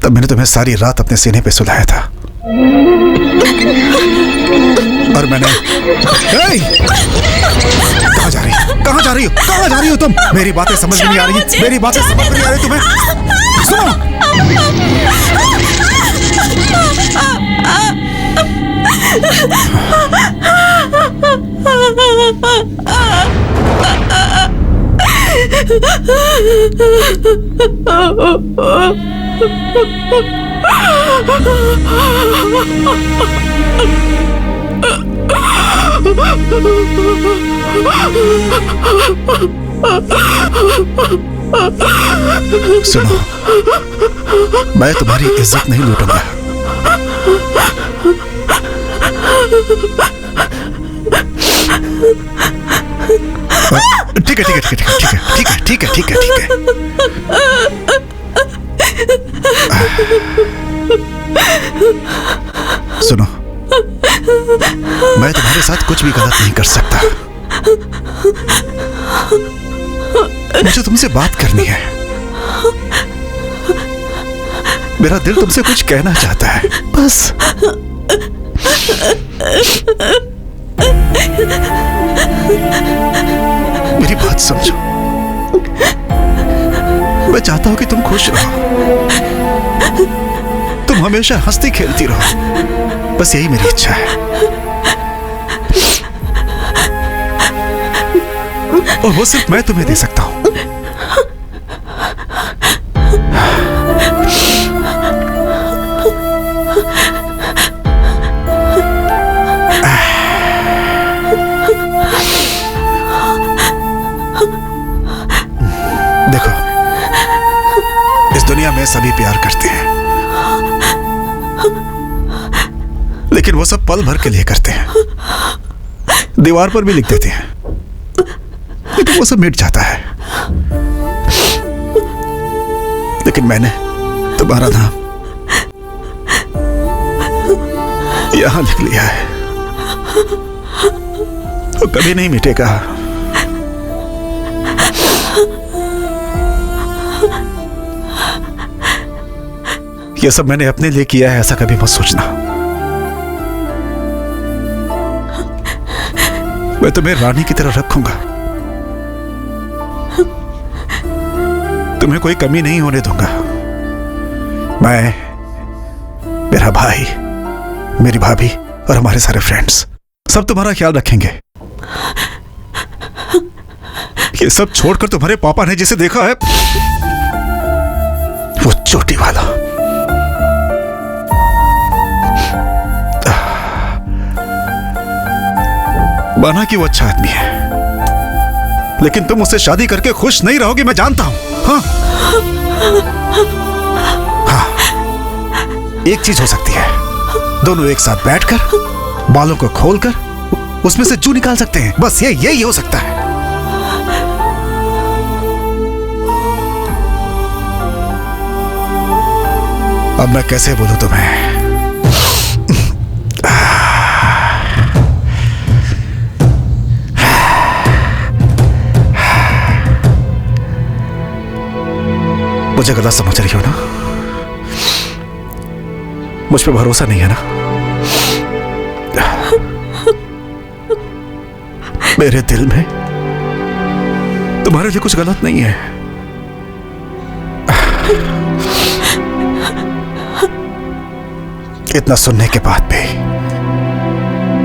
तब मैंने तुम्हें सारी रात अपने सीने पे सुलाया था और मैंने कहाँ जा रही हो? कहाँ जा रही हो? कहाँ जा रही हो तुम? मेरी बातें समझ में नहीं आ रही, मेरी बातें समझ में नहीं आ रही तुम्हें? सुनो, सुनो, मैं तुम्हारी इज्जत नहीं लूटूंगा। ठीक है, ठीक है, ठीक है, ठीक है, ठीक है, ठीक है, ठीक है, ठीक है। सुनो, मैं तुम्हारे साथ कुछ भी गलत नहीं कर सकता। मुझे तुमसे बात करनी है। मेरा दिल तुमसे कुछ कहना चाहता है, बस। मेरी बात समझो। मैं चाहता हूं कि तुम खुश रहो, तुम हमेशा हंसती खेलती रहो, बस यही मेरी इच्छा है। और वो सिर्फ मैं तुम्हें दे सकता हूं। देखो, इस दुनिया में सभी प्यार करते हैं, लेकिन वो सब पल भर के लिए करते हैं। दीवार पर भी लिख देते हैं, लेकिन वो सब मिट जाता है। लेकिन मैंने तुम्हारा नाम यहां लिख लिया है, वो कभी नहीं मिटेगा। ये सब मैंने अपने लिए किया है, ऐसा कभी मत सोचना। मैं तुम्हें रानी की तरह रखूंगा, तुम्हें कोई कमी नहीं होने दूंगा। मैं, मेरा भाई, मेरी भाभी और हमारे सारे फ्रेंड्स सब तुम्हारा ख्याल रखेंगे। ये सब छोड़कर तुम्हारे पापा ने जिसे देखा है, वो चोटी वाला, माना कि वो अच्छा आदमी है, लेकिन तुम उससे शादी करके खुश नहीं रहोगी, मैं जानता हूं। हाँ, हाँ, एक चीज हो सकती है, दोनों एक साथ बैठकर बालों को खोलकर उसमें से जू निकाल सकते हैं, बस यही हो सकता है। अब मैं कैसे बोलूं तुम्हें? मुझे गलत समझ रही हो ना? मुझ पे भरोसा नहीं है ना? मेरे दिल में तुम्हारे लिए कुछ गलत नहीं है। इतना सुनने के बाद भी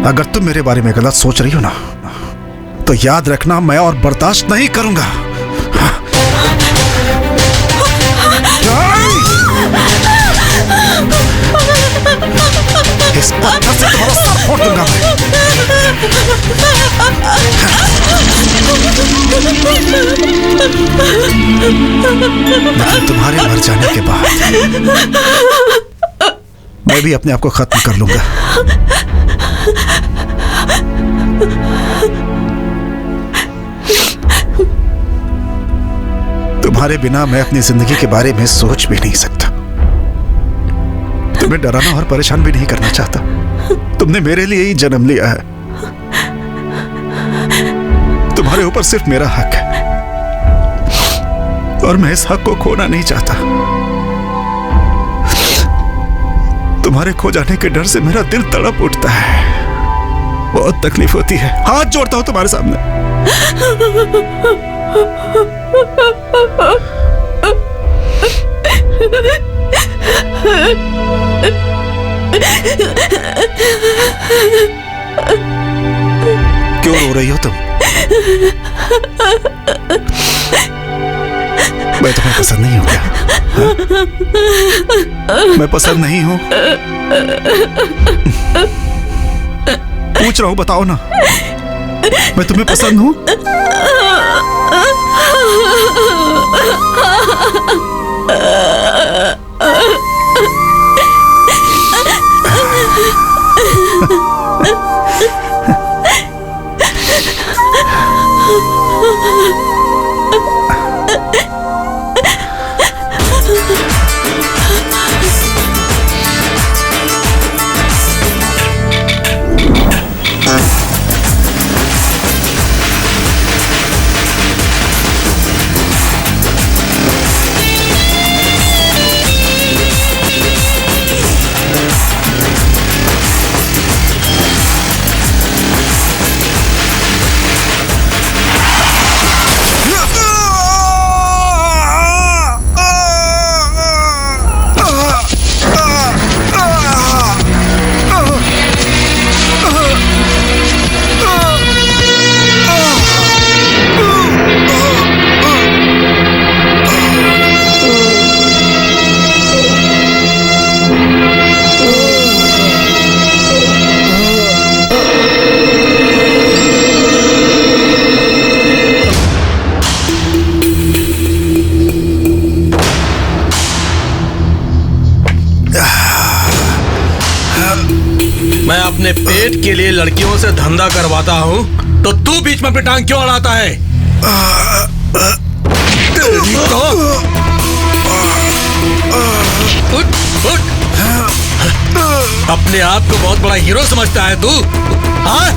अगर तुम मेरे बारे में गलत सोच रही हो ना, तो याद रखना मैं और बर्दाश्त नहीं करूंगा। इस पत्थर से तुम्हारा सर फोड़ दूंगा लेकिन तुम्हारे मर जाने के बाद मैं भी अपने आप को खत्म कर लूंगा। तुम्हारे बिना मैं अपनी जिंदगी के बारे में सोच भी नहीं सकता। तुम्हें डराना और परेशान भी नहीं करना चाहता। तुमने मेरे लिए ही जन्म लिया है। तुम्हारे ऊपर सिर्फ मेरा हक है और मैं इस हक को खोना नहीं चाहता। तुम्हारे खो जाने के डर से मेरा दिल तड़प उठता है। बहुत तकलीफ होती है। हाथ जोड़ता हूं तुम्हारे सामने। क्यों रो रही हो तुम? मैं तुम्हें पसंद नहीं हूं क्या? मैं पसंद नहीं हूं? पूछ रहा हूं, बताओ ना। मैं तुम्हें पसंद हूं? मैं अपने पेट के लिए लड़कियों से धंधा करवाता हूँ, तो तू बीच में अपनी टांग क्यों अड़ाता है? तेरी तो उठ। अपने आप को बहुत बड़ा हीरो समझता है तू? हाँ?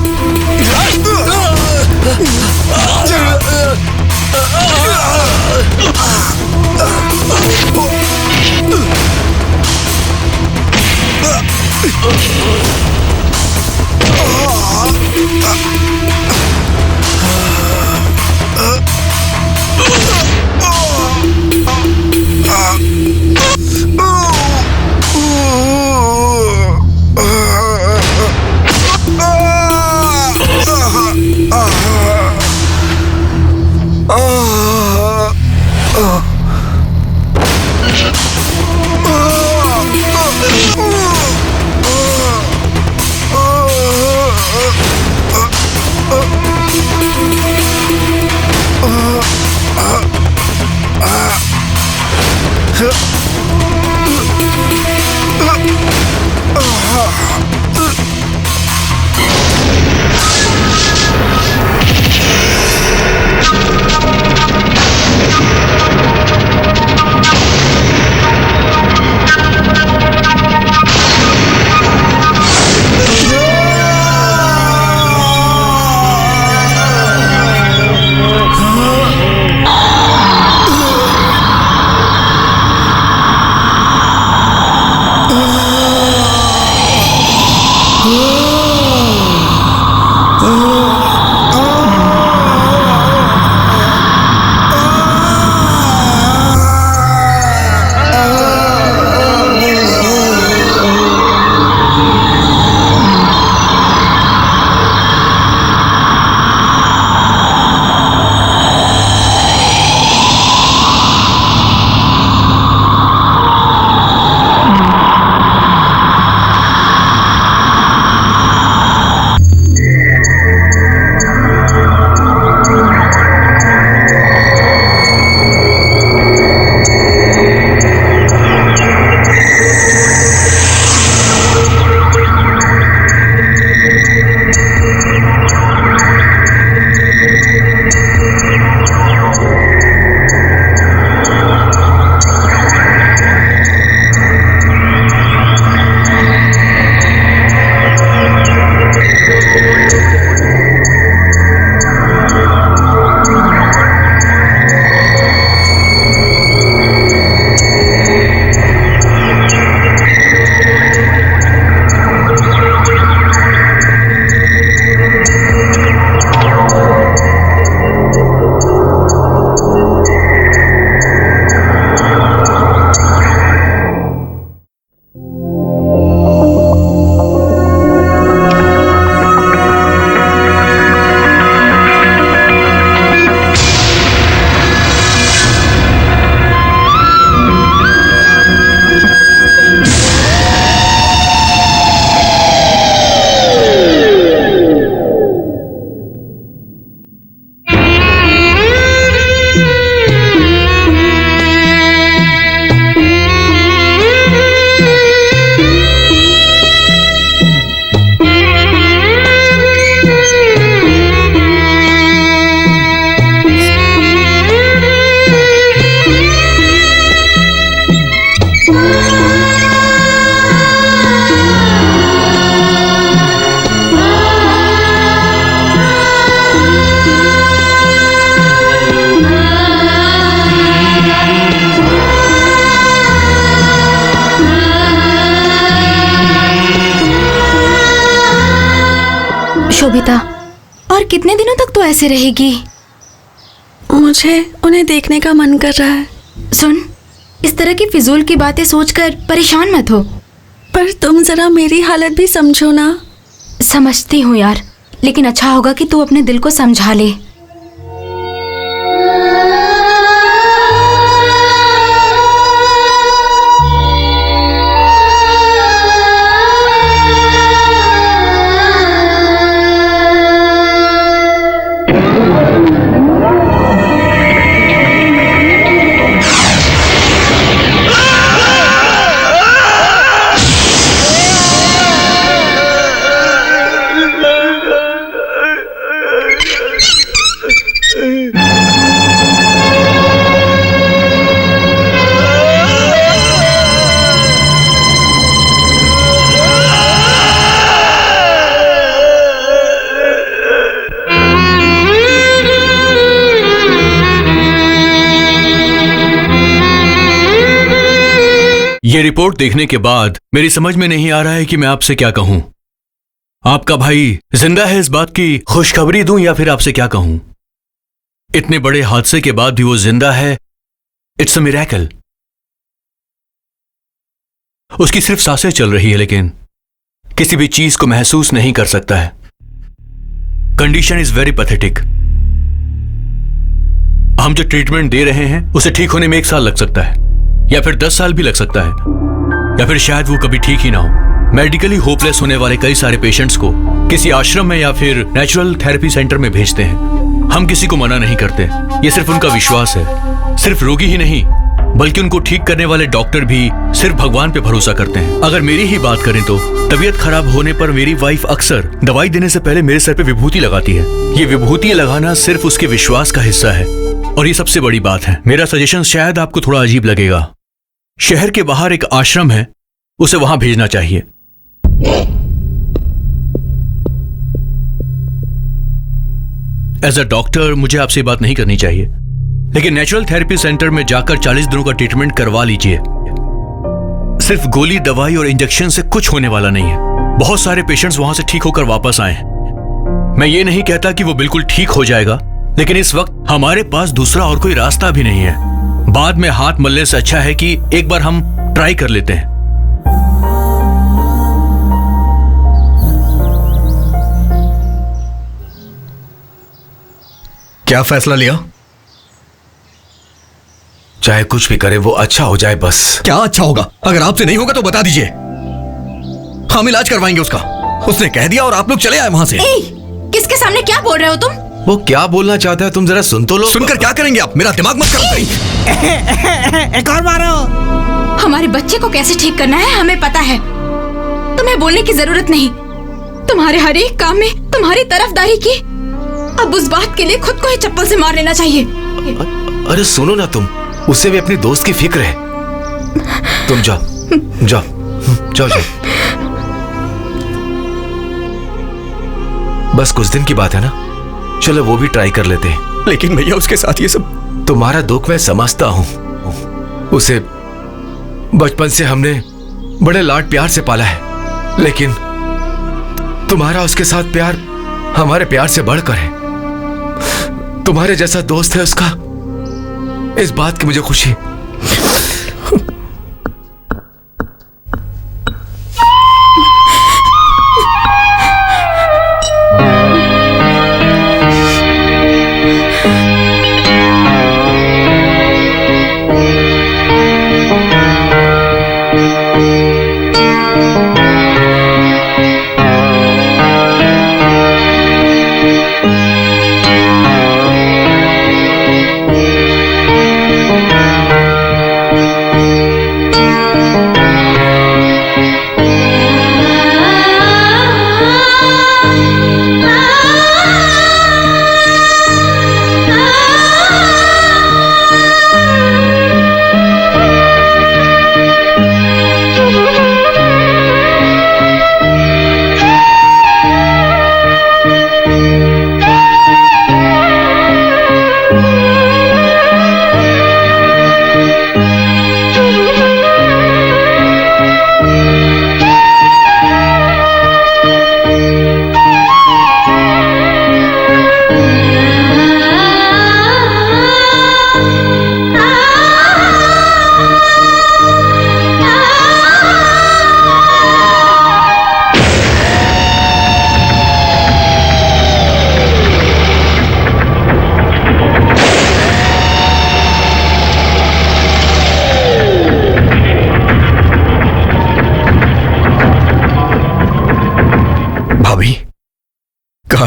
कितने दिनों तक तो ऐसे रहेगी? मुझे उन्हें देखने का मन कर रहा है। सुन, इस तरह की फिजूल की बातें सोचकर परेशान मत हो। पर तुम जरा मेरी हालत भी समझो ना। समझती हूँ यार, लेकिन अच्छा होगा कि तू अपने दिल को समझा ले। ये रिपोर्ट देखने के बाद मेरी समझ में नहीं आ रहा है कि मैं आपसे क्या कहूं। आपका भाई जिंदा है, इस बात की खुशखबरी दूं या फिर आपसे क्या कहूं? इतने बड़े हादसे के बाद भी वो जिंदा है। It's a miracle. उसकी सिर्फ सांसें चल रही है, लेकिन किसी भी चीज को महसूस नहीं कर सकता है। Condition is very pathetic. हम जो ट्रीटमेंट दे रहे हैं उसे ठीक होने में 1 साल लग सकता है, या फिर 10 साल भी लग सकता है, या फिर शायद वो कभी ठीक ही ना हो। मेडिकली होपलेस होने वाले कई सारे पेशेंट्स को किसी आश्रम में या फिर नेचुरल थेरेपी सेंटर में भेजते हैं। हम किसी को मना नहीं करते, ये सिर्फ उनका विश्वास है। सिर्फ रोगी ही नहीं, बल्कि उनको ठीक करने वाले डॉक्टर भी सिर्फ भगवान पे भरोसा करते हैं। अगर मेरी ही बात करें तो तबीयत खराब होने पर मेरी वाइफ अक्सर दवाई देने से पहले मेरे सर पे विभूति लगाती है। ये विभूति लगाना सिर्फ उसके विश्वास का हिस्सा है, और ये सबसे बड़ी बात है। मेरा सजेशन शायद आपको थोड़ा अजीब लगेगा। शहर के बाहर एक आश्रम है, उसे वहां भेजना चाहिए। एज अ डॉक्टर मुझे आपसे ये बात नहीं करनी चाहिए, लेकिन नेचुरल थेरेपी सेंटर में जाकर 40 दिनों का ट्रीटमेंट करवा लीजिए। सिर्फ गोली, दवाई और इंजेक्शन से कुछ होने वाला नहीं है। बहुत सारे पेशेंट्स वहां से ठीक होकर वापस आए हैं। मैं ये नहीं कहता कि वो बिल्कुल ठीक हो जाएगा, लेकिन इस वक्त हमारे पास दूसरा और कोई रास्ता भी नहीं है। बाद में हाथ मलने से अच्छा है कि एक बार हम ट्राई कर लेते हैं। क्या फैसला लिया? चाहे कुछ भी करे वो अच्छा हो जाए बस। क्या अच्छा होगा? अगर आपसे नहीं होगा तो बता दीजिए, हम इलाज करवाएंगे उसका। उसने कह दिया और आप लोग चले आए वहां से। किसके सामने क्या बोल रहे हो तुम? वो क्या बोलना चाहता है तुम जरा सुन तो लो। सुनकर क्या करेंगे आप? मेरा दिमाग मत खराब। एक और मारो। हमारे बच्चे को कैसे ठीक करना है हमें पता है, तुम्हें बोलने की जरूरत नहीं। तुम्हारे हर एक काम में तुम्हारी तरफदारी की। अब उस बात के लिए खुद को ही चप्पल से मार लेना चाहिए। अरे सुनो ना, तुम उसे भी अपनी दोस्त की फिक्र है। तुम जाओ जाओ जाओ जाओ। बस कुछ दिन की बात है ना, चलो वो भी ट्राई कर लेते हैं। लेकिन भैया उसके साथ ये सब। तुम्हारा दुख मैं समझता हूं। उसे बचपन से हमने बड़े लाड प्यार से पाला है, लेकिन तुम्हारा उसके साथ प्यार हमारे प्यार से बढ़कर है। तुम्हारे जैसा दोस्त है उसका, इस बात की मुझे खुशी।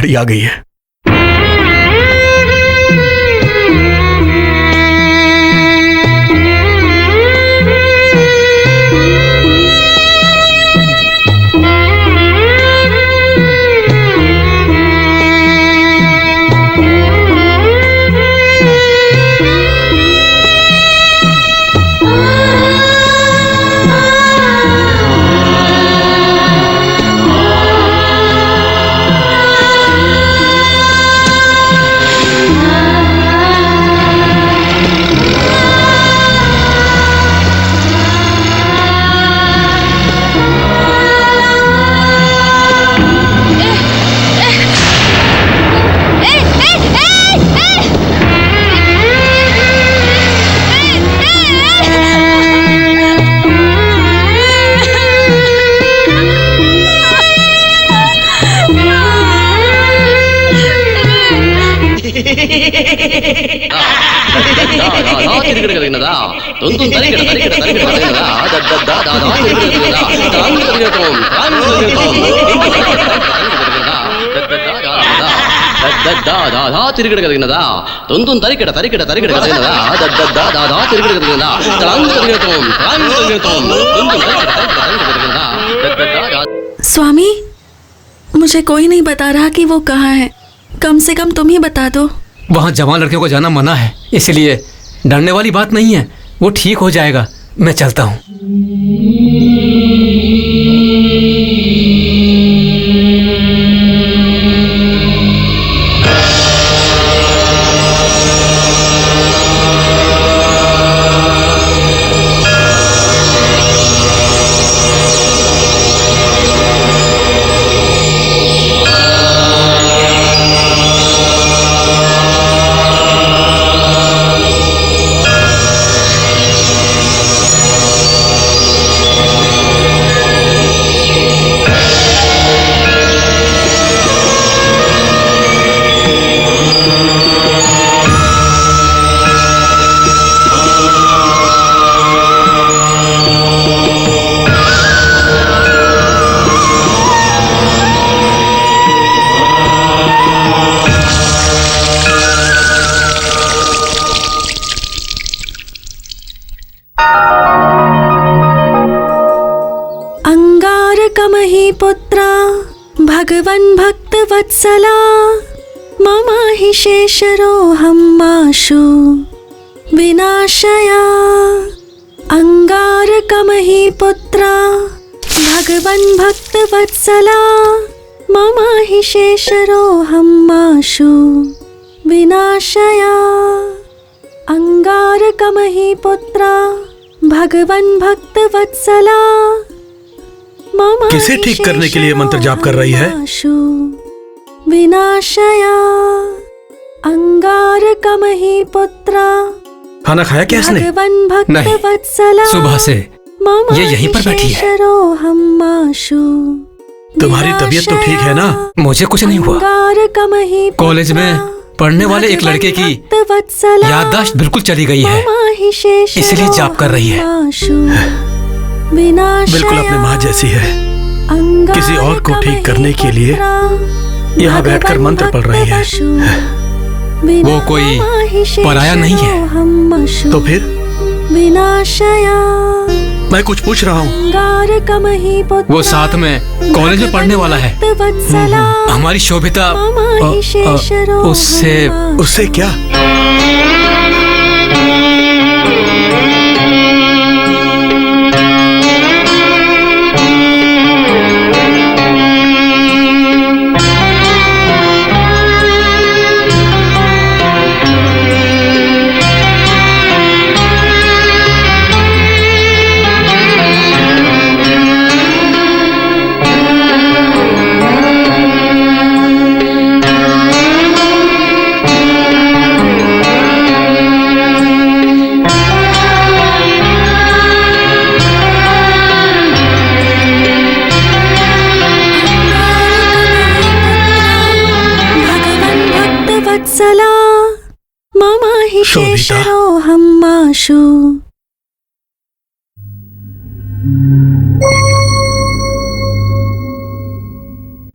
बारी आ गई है। स्वामी, मुझे कोई नहीं बता रहा कि वो कहाँ है। कम से कम तुम ही बता दो। वहाँ जवान लड़कियों को जाना मना है, इसलिए डरने वाली बात नहीं है, वो ठीक हो जाएगा। मैं चलता हूँ। पुत्रा भगवन् भक्त वत्सला मम हि शेषरोऽहं माशु विनाशया। अंगारकमहि पुत्रा भगवन् भक्त वत्सला मम हि शेषरोऽहं माशु विनाशया। अंगारकमहि पुत्रा भगवन् भक्त वत्सला। किसे ठीक करने के लिए मंत्र जाप कर रही है? विनाशया अंगारकमहि पुत्रा। खाना खाया क्या इसने? नहीं, सुबह से ये यहीं पर बैठी है। तुम्हारी तबीयत तो ठीक है ना? मुझे कुछ नहीं हुआ। कॉलेज में पढ़ने वाले एक लड़के की याददाश्त बिल्कुल चली गई है, इसलिए जाप कर रही है। बिल्कुल अपने माँ जैसी है। किसी और को ठीक करने के लिए यहाँ बैठकर मंत्र पढ़ रही है। वो कोई पराया नहीं है। तो फिर मैं कुछ पूछ रहा हूँ। वो साथ में कॉलेज में पढ़ने वाला है। हमारी शोभिता उससे क्या? शेषरोऽहं माशु।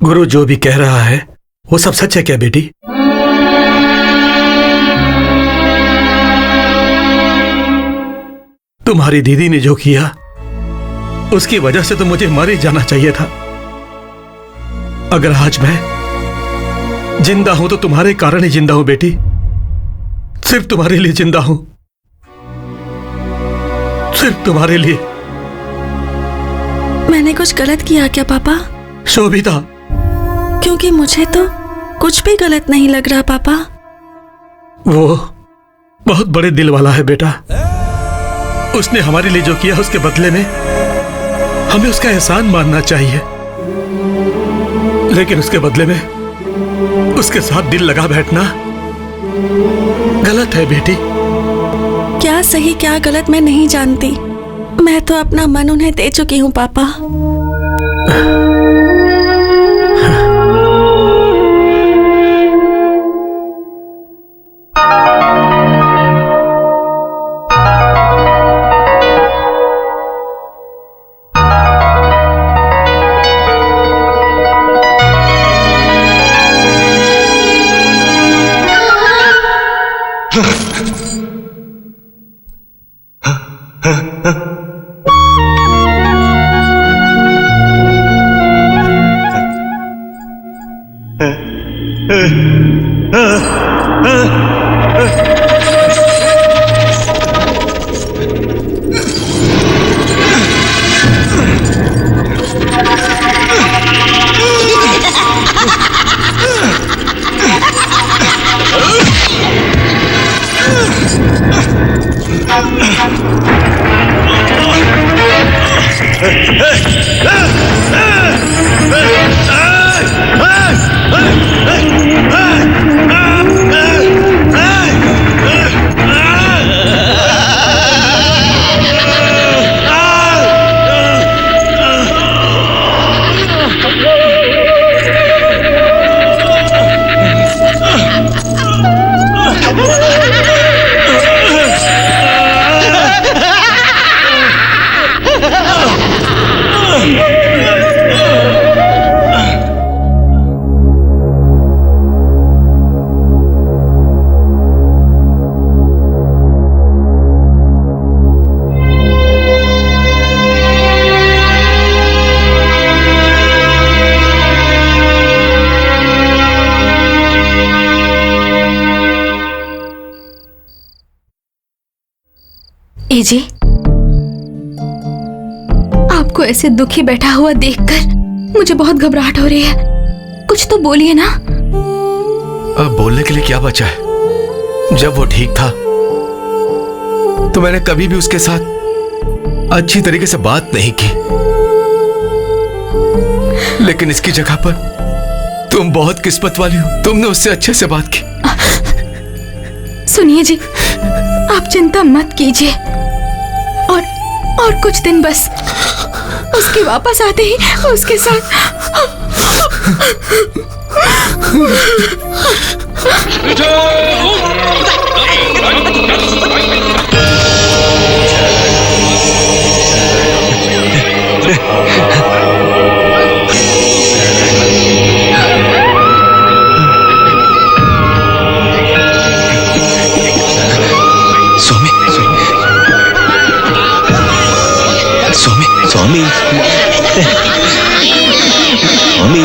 गुरु जो भी कह रहा है वो सब सच है क्या बेटी? तुम्हारी दीदी ने जो किया उसकी वजह से तो मुझे मर ही जाना चाहिए था। अगर आज मैं जिंदा हूं तो तुम्हारे कारण ही जिंदा हूं बेटी, सिर्फ तुम्हारे लिए जिंदा हूं, सिर्फ तुम्हारे लिए। मैंने कुछ गलत किया क्या पापा? शोभिता, क्योंकि मुझे तो कुछ भी गलत नहीं लग रहा पापा। वो बहुत बड़े दिल वाला है बेटा। उसने हमारे लिए जो किया उसके बदले में हमें उसका एहसान मानना चाहिए, लेकिन उसके बदले में उसके साथ दिल लगा बैठना गलत है बेटी। क्या सही क्या गलत मैं नहीं जानती, मैं तो अपना मन उन्हें दे चुकी हूँ पापा। जी, आपको ऐसे दुखी बैठा हुआ देखकर मुझे बहुत घबराहट हो रही है। कुछ तो बोलिए ना। अब बोलने के लिए क्या बचा है? जब वो ठीक था तो मैंने कभी भी उसके साथ अच्छी तरीके से बात नहीं की, लेकिन इसकी जगह पर तुम बहुत किस्मत वाली हो, तुमने उससे अच्छे से बात की। सुनिए जी, आप चिंता मत कीजिए, और कुछ दिन बस, उसके वापस आते ही उसके साथ स्वामी, स्वामी, स्वामी, स्वामी,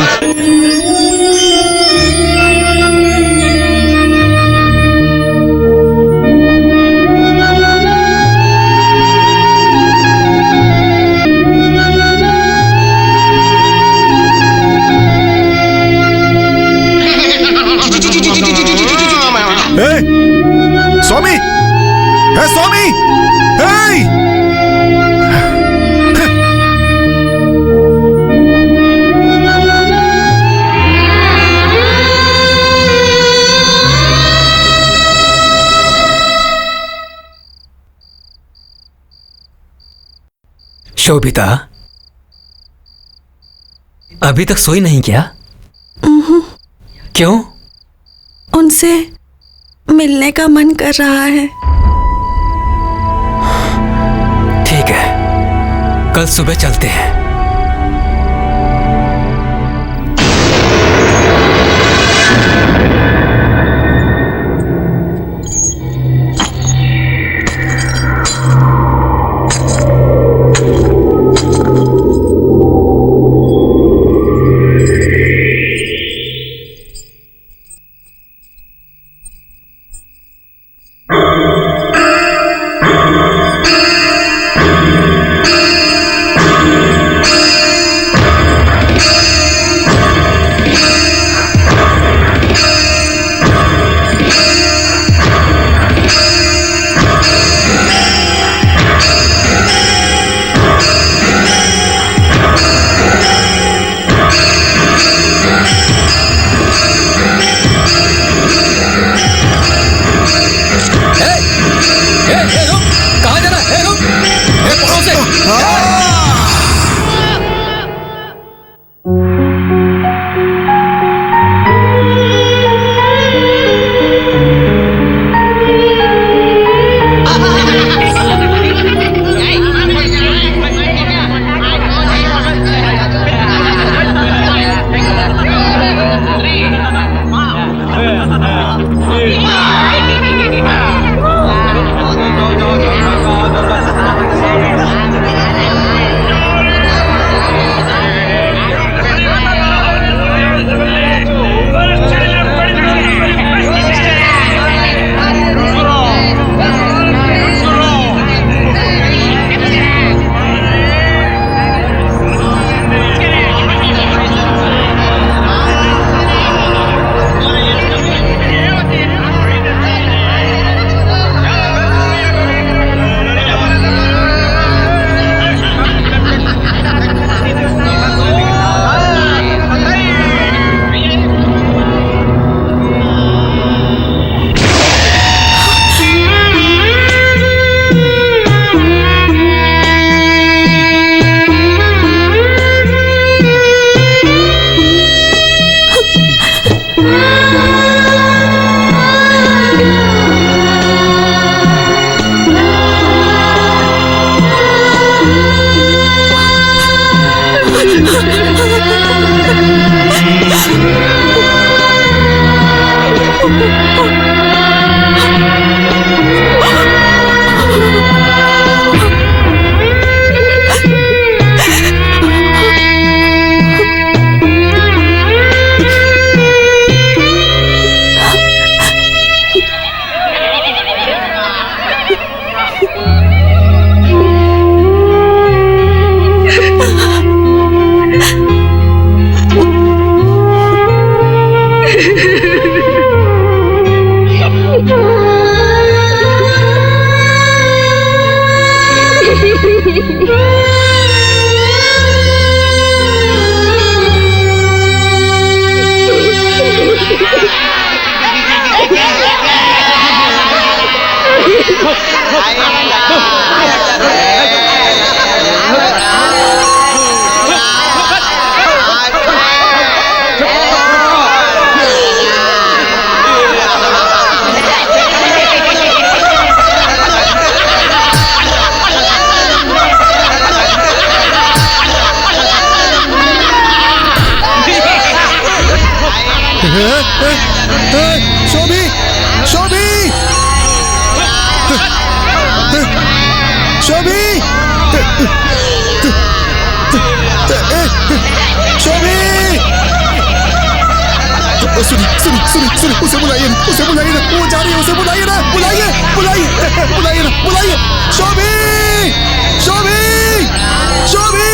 शोभिता, अभी तक सोई नहीं क्या? क्यों? उनसे मिलने का मन कर रहा है। ठीक है, कल सुबह चलते हैं। शोभी शोभी शोभी शोभी सुनिए उसे बुलाइए ना, वो जा रही है, उसे बुलाइए ना, बुलाइए शोभी शोभी शोभी शोभी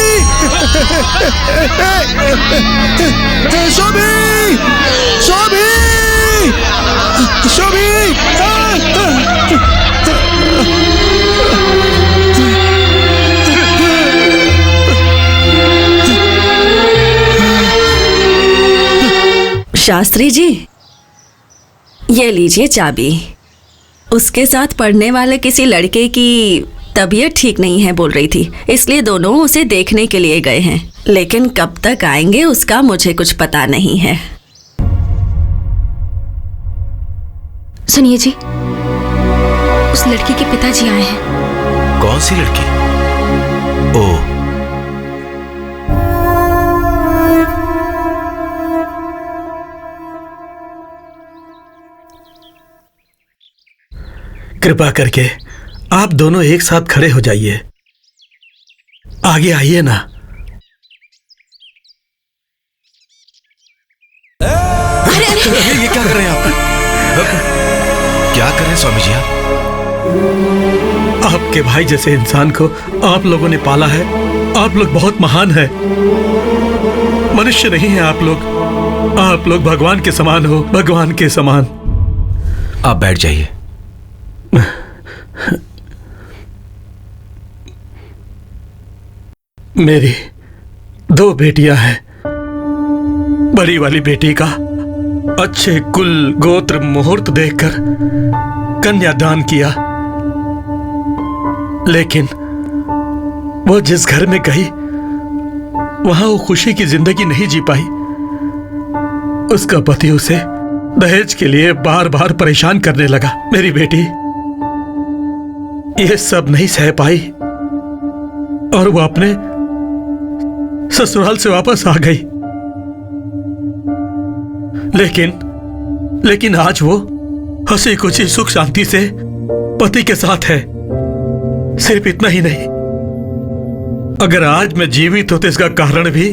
शोभी शोभी शास्त्री जी, ये लीजिए चाबी। उसके साथ पढ़ने वाले किसी लड़के की तबीयत ठीक नहीं है बोल रही थी, इसलिए दोनों उसे देखने के लिए गए हैं, लेकिन कब तक आएंगे उसका मुझे कुछ पता नहीं है। सुनिए जी, उस लड़की के पिताजी आए हैं। कौन सी लड़की? ओह, कृपा करके आप दोनों एक साथ खड़े हो जाइए, आगे आइए ना। ये क्या कर रहे हैं आप? क्या कर रहे हैं स्वामी जी आप? आपके भाई जैसे इंसान को आप लोगों ने पाला है। आप लोग बहुत महान हैं। मनुष्य नहीं है आप लोग भगवान के समान हो, भगवान के समान। आप बैठ जाइए। मेरी 2 बेटियां हैं। बड़ी वाली बेटी का अच्छे कुल गोत्र मुहूर्त देखकर कन्यादान किया, लेकिन वो जिस घर में गई वहां वो खुशी की जिंदगी नहीं जी पाई। उसका पति उसे दहेज के लिए बार बार परेशान करने लगा। मेरी बेटी ये सब नहीं सह पाई और वो अपने ससुराल से वापस आ गई। लेकिन आज वो हंसी खुशी सुख शांति से पति के साथ है। सिर्फ इतना ही नहीं, अगर आज मैं जीवित हूं तो इसका कारण भी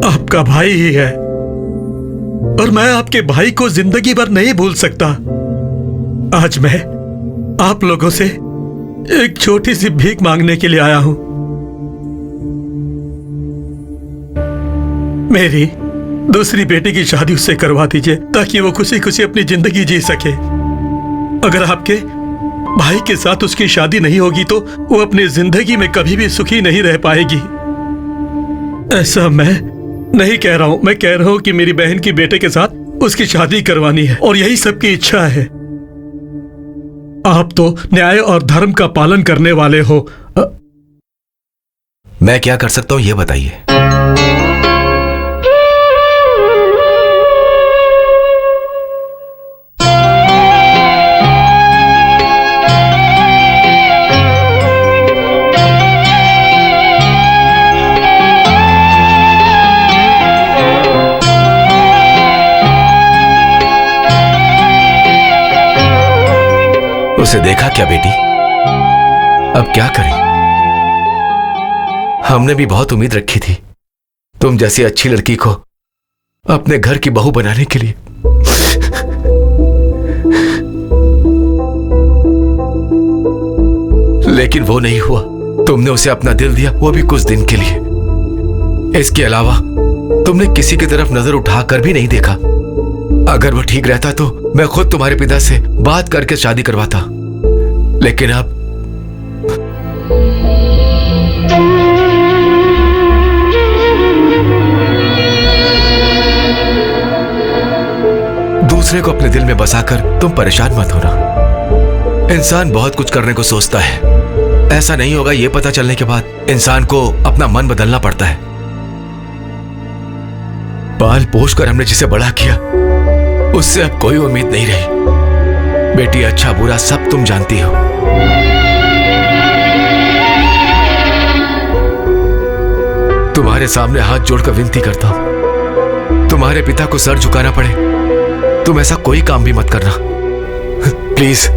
आपका भाई ही है, और मैं आपके भाई को जिंदगी भर नहीं भूल सकता। आज मैं आप लोगों से एक छोटी सी भीख मांगने के लिए आया हूं। मेरी दूसरी बेटी की शादी उससे करवा दीजिए ताकि वो खुशी खुशी अपनी जिंदगी जी सके। अगर आपके भाई के साथ उसकी शादी नहीं होगी तो वो अपनी जिंदगी में कभी भी सुखी नहीं रह पाएगी। ऐसा मैं नहीं कह रहा हूं, मैं कह रहा हूं कि मेरी बहन की बेटे के साथ उसकी शादी करवानी है और यही सबकी इच्छा है। आप तो न्याय और धर्म का पालन करने वाले हो। मैं क्या कर सकता हूं ये बताइए। उसे देखा क्या बेटी? अब क्या करें? हमने भी बहुत उम्मीद रखी थी तुम जैसी अच्छी लड़की को अपने घर की बहू बनाने के लिए। लेकिन वो नहीं हुआ। तुमने उसे अपना दिल दिया, वो भी कुछ दिन के लिए। इसके अलावा तुमने किसी की तरफ नजर उठाकर भी नहीं देखा। अगर वो ठीक रहता तो मैं खुद तुम्हारे पिता से बात करके शादी करवाता, लेकिन अब दूसरे को अपने दिल में बसाकर तुम परेशान मत होना। इंसान बहुत कुछ करने को सोचता है, ऐसा नहीं होगा ये पता चलने के बाद इंसान को अपना मन बदलना पड़ता है। पाल पोष कर हमने जिसे बड़ा किया उससे अब कोई उम्मीद नहीं रही। बेटी अच्छा बुरा सब तुम जानती हो। तुम्हारे सामने हाथ जोड़कर विनती करता हूं, तुम्हारे पिता को सर झुकाना पड़े तुम ऐसा कोई काम भी मत करना प्लीज।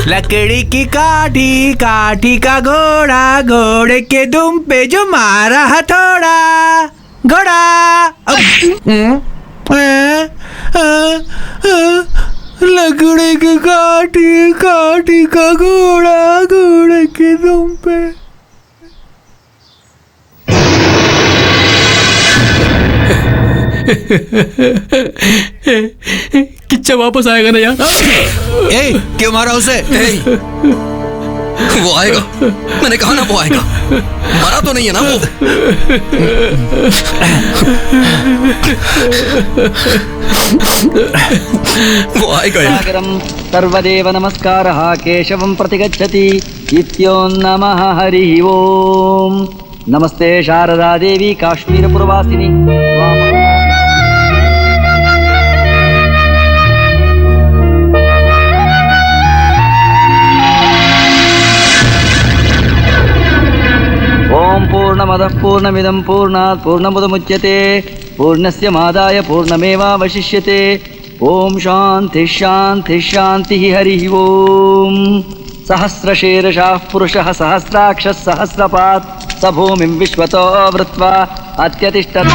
लकड़ी की काठी, काठी का घोड़ा, घोड़े के दुम पे जो मारा हथौड़ा, घोड़ा। लकड़ी की काठी, काठी का घोड़ा, घोड़े के दुम पे। किच्चा वापस आएगा ना यार? क्यों मारा उसे? वो आएगा, मैंने कहा ना वो आएगा। मरा तो नहीं है ना वो? वो आएगा यार। सर्वदेव नमस्कारः केशवं प्रतिगच्छति इत्यो नमः हरिः ओम। नमस्ते शारदा देवी काश्मीरपुरवासिनी। ओम पूर्णमदः पूर्णमिदं पूर्णात् पूर्णमुदमुच्यते पूर्णस्य मादाय पूर्णमेवावशिष्यते। ओम शांति शांति शांतिः हरिः ओम। सहस्रशीर्षः पुरुषः सहस्राक्षः सहस्रपात् स भूमिं विश्वतो वृत्वा अत्यतिष्ठत्।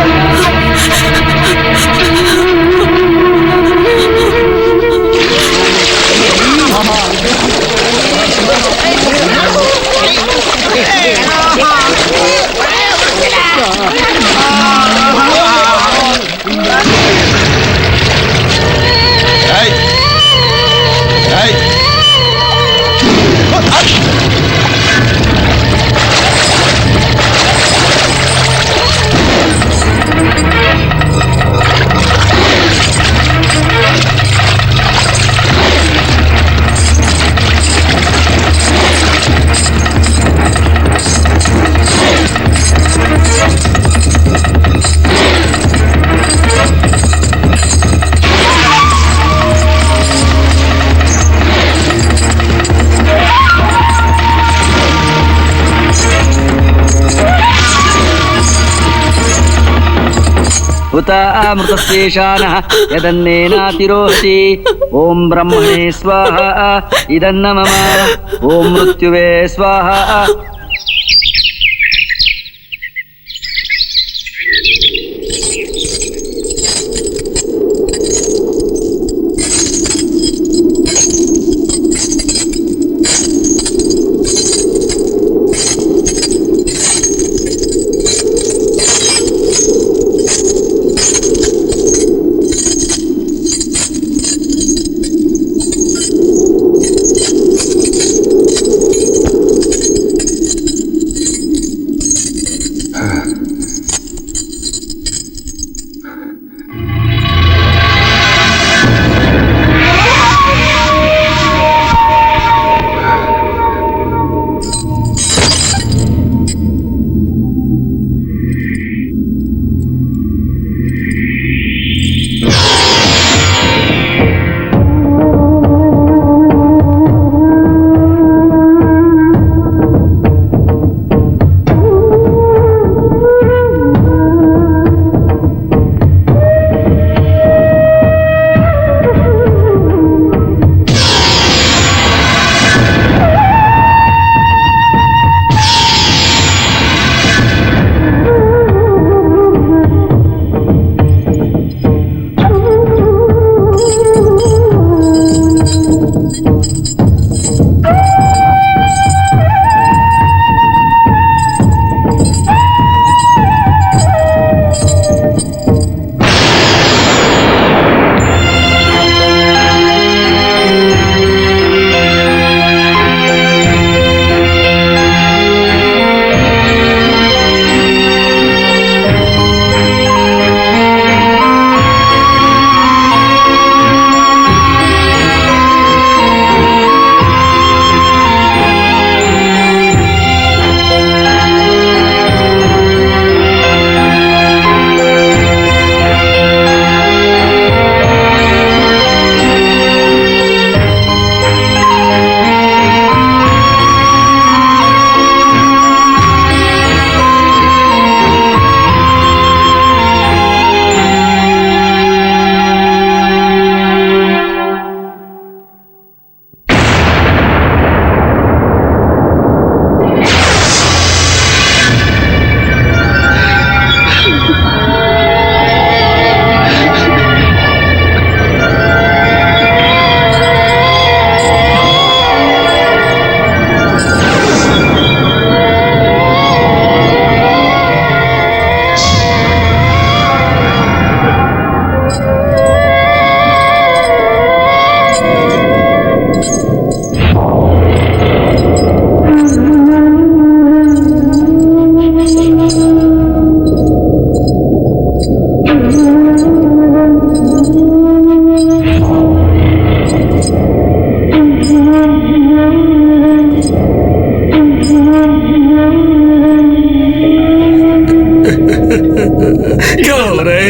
अमृतस्येषानः यदन्नेनातिरोहति। ओम ब्रह्मणे स्वाहा इदन्न मम। ओम मृत्युवे स्वाहा।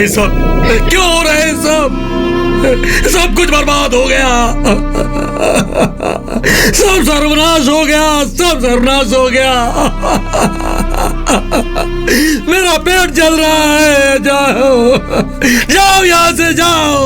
है सब? क्यों हो रहा है सब? सब कुछ बर्बाद हो गया, सब सर्वनाश हो गया, सब सर्वनाश हो गया। मेरा पेट जल रहा है, जाओ जाओ यहां से जाओ।